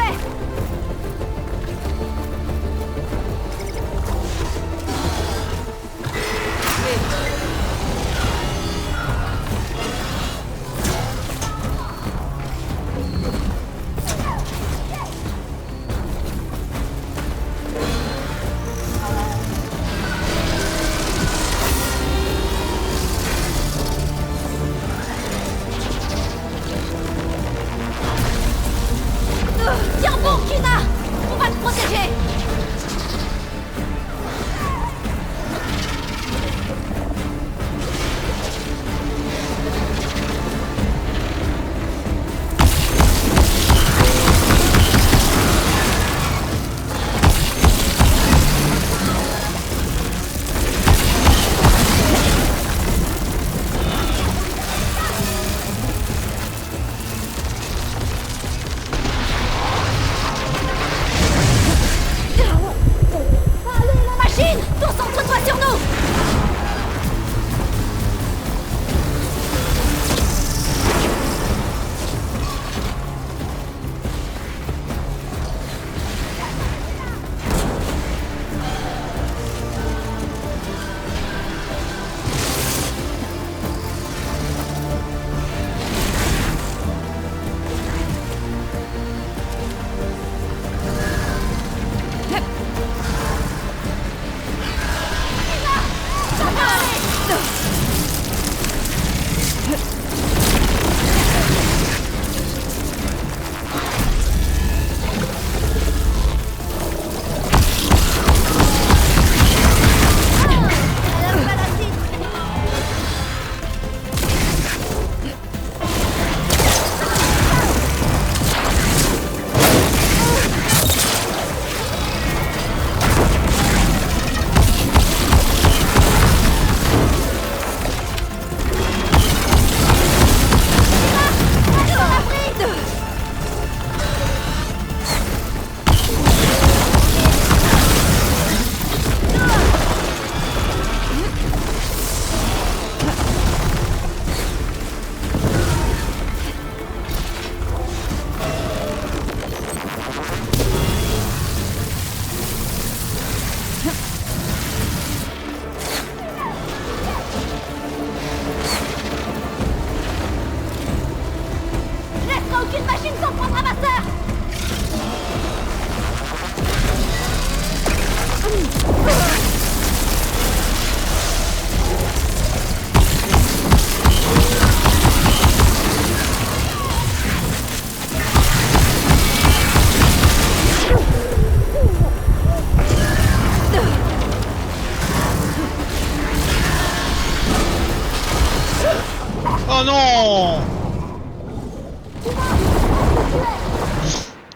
Oh non!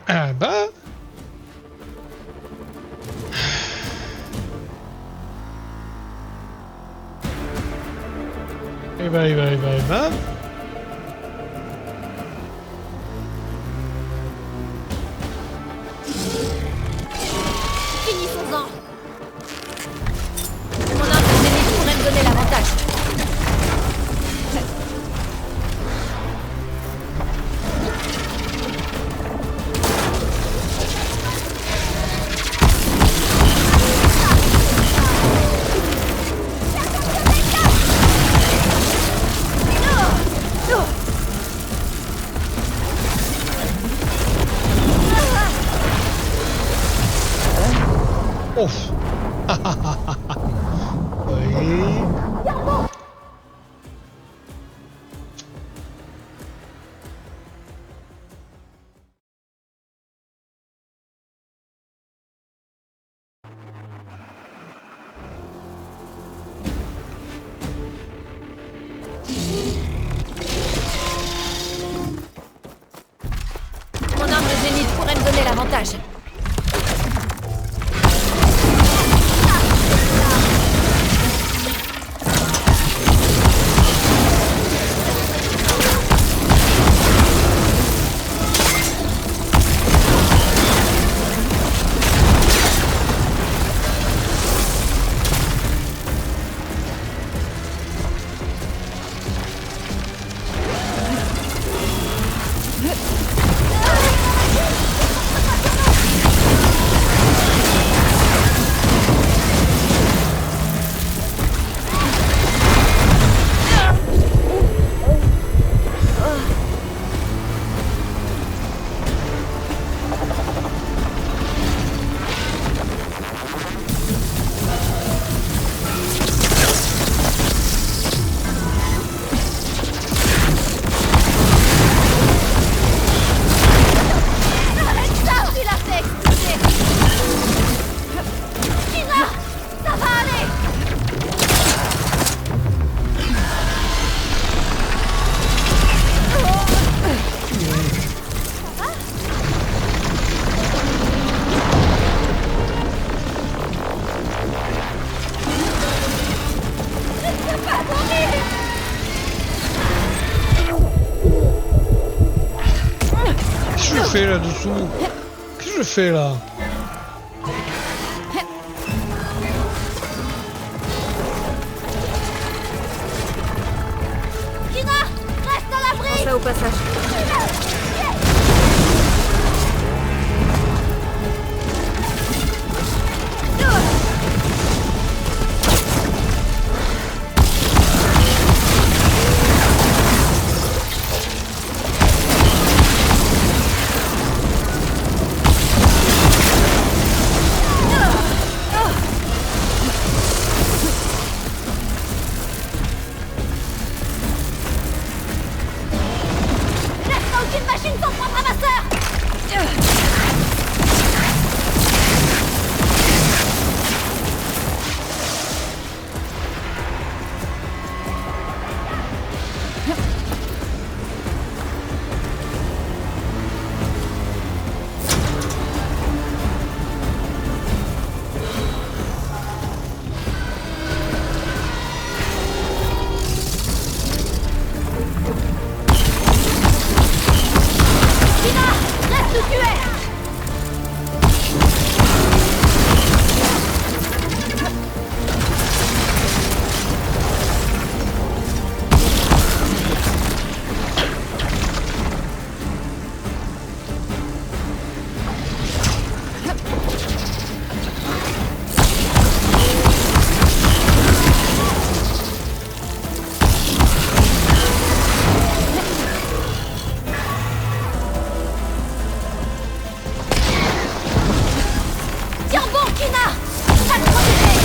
Ah bah... Et bah... Finissons-en. Mon arme de zénith pourrait me donner l'avantage. Ouf. Oui. Mon arme de zénith pourrait me donner l'avantage. Qu'est-ce que je fais là-dessous? Qu'est-ce que je fais là? Kina, reste à l'abri. Pense ça au passage. Aucune machine sans propre ramasseur. Reste où tu es. Tiens bon, Kina! Va te protéger!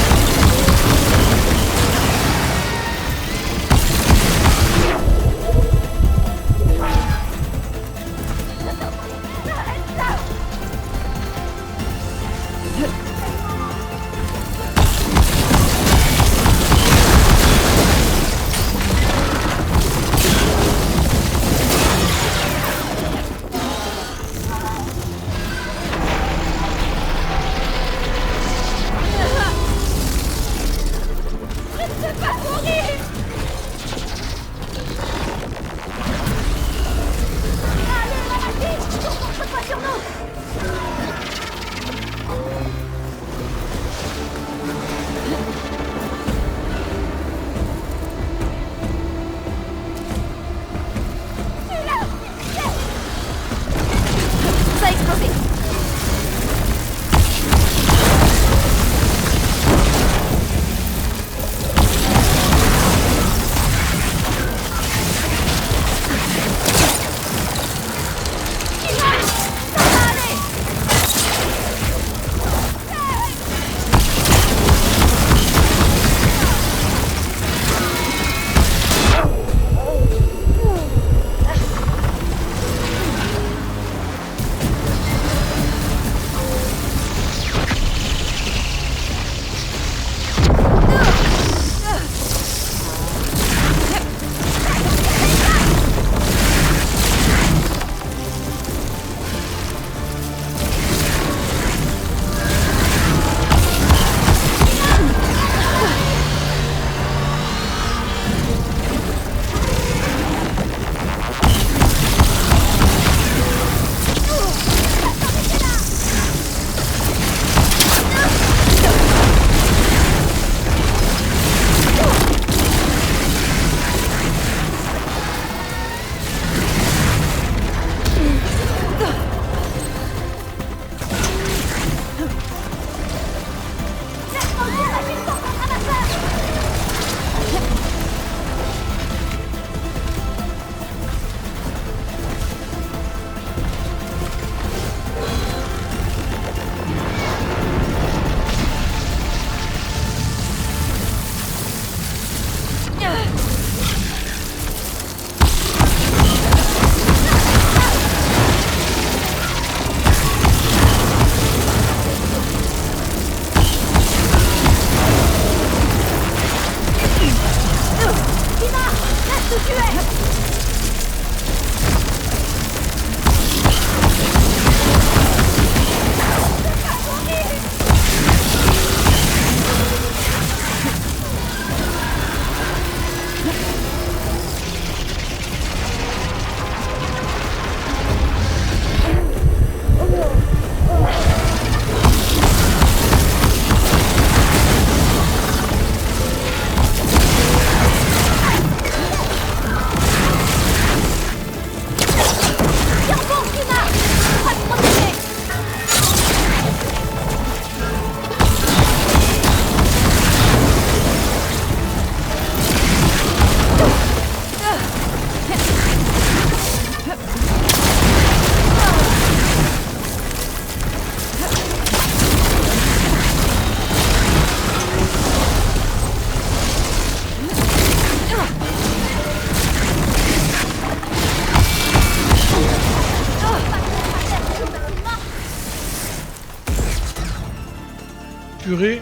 Purée.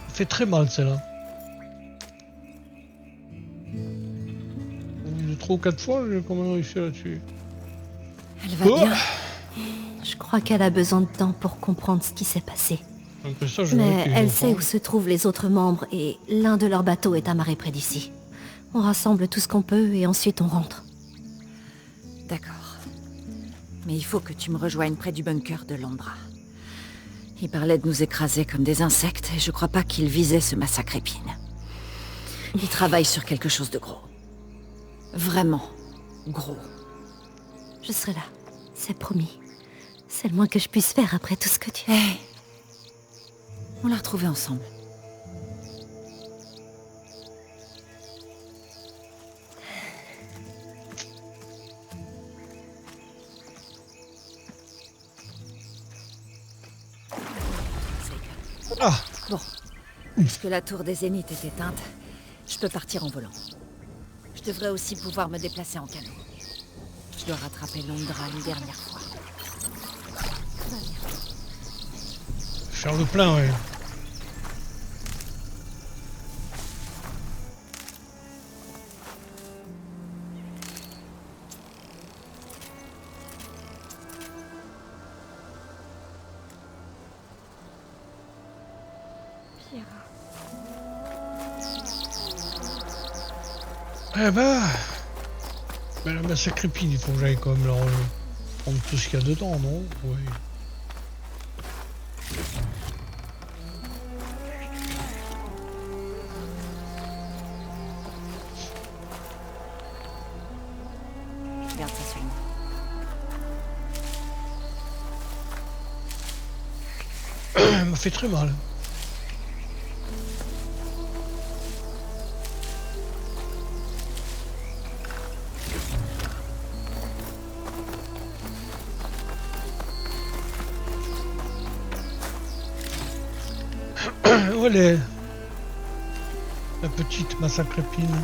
Ça fait très mal celle-là. 3 ou 4 fois, j'ai quand même réussi à la tuer. Elle va Oh bien. Je crois qu'elle a besoin de temps pour comprendre ce qui s'est passé. Après ça, je Mais vais elle sait où se trouvent les autres membres et l'un de leurs bateaux est amarré près d'ici. On rassemble tout ce qu'on peut et ensuite on rentre. D'accord. Mais il faut que tu me rejoignes près du bunker de Londra. Il parlait de nous écraser comme des insectes et je crois pas qu'il visait ce massacre épine. Il travaille sur quelque chose de gros. Vraiment gros. Je serai là, c'est promis. C'est le moins que je puisse faire après tout ce que tu... Hey. On l'a retrouvé ensemble. Ah. Bon, puisque la tour des Zéniths est éteinte, je peux partir en volant. Je devrais aussi pouvoir me déplacer en canot. Je dois rattraper Londra une dernière fois. Faire le plein, ouais. Eh ben... Mais la massacre épine, il faut que j'aille quand même leur prendre tout ce qu'il y a dedans, non? Oui. Regarde ça sur moi. Elle m'a fait très mal. Voilà. La petite massacre épine.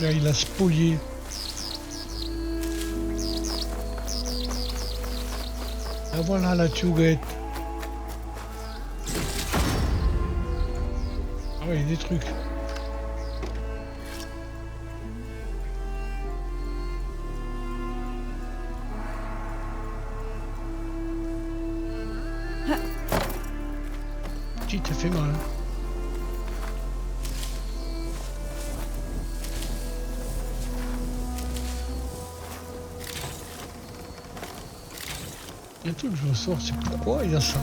Là, il a spolié. Ah voilà la tuguette. Ah ouais, il y a des trucs. Petit, t'as fait mal. Il y a un truc que je ressors, c'est pourquoi il y a ça.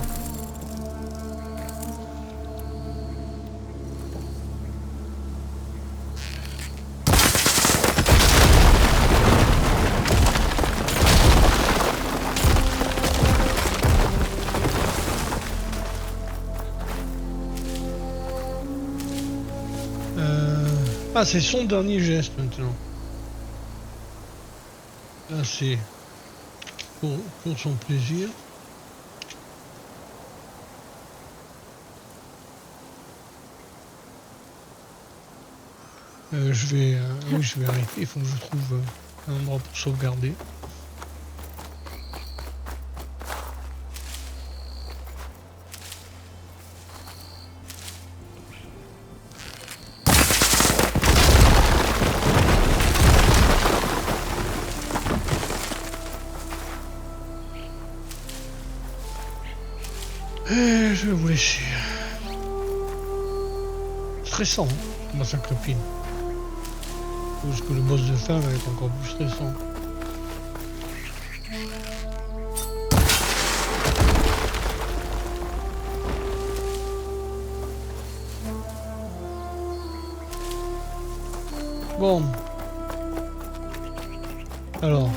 Ah, c'est son dernier geste maintenant. Là, c'est pour son plaisir. Je vais arrêter. Il faut que je trouve un endroit pour sauvegarder. Et je vais vous laisser. Stressant, hein, comment ça crépine. Parce que le boss de fin va être encore plus stressant. Bon. Alors.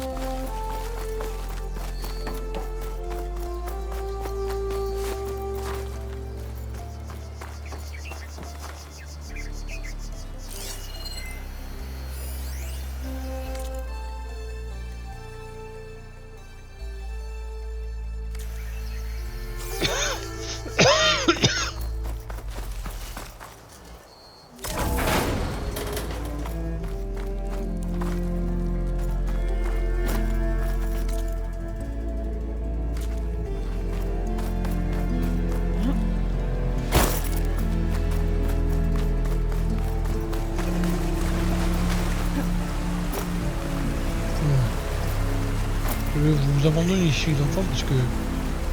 Je vais vous abandonner ici les enfants parce que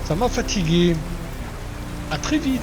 ça m'a fatigué. À très vite.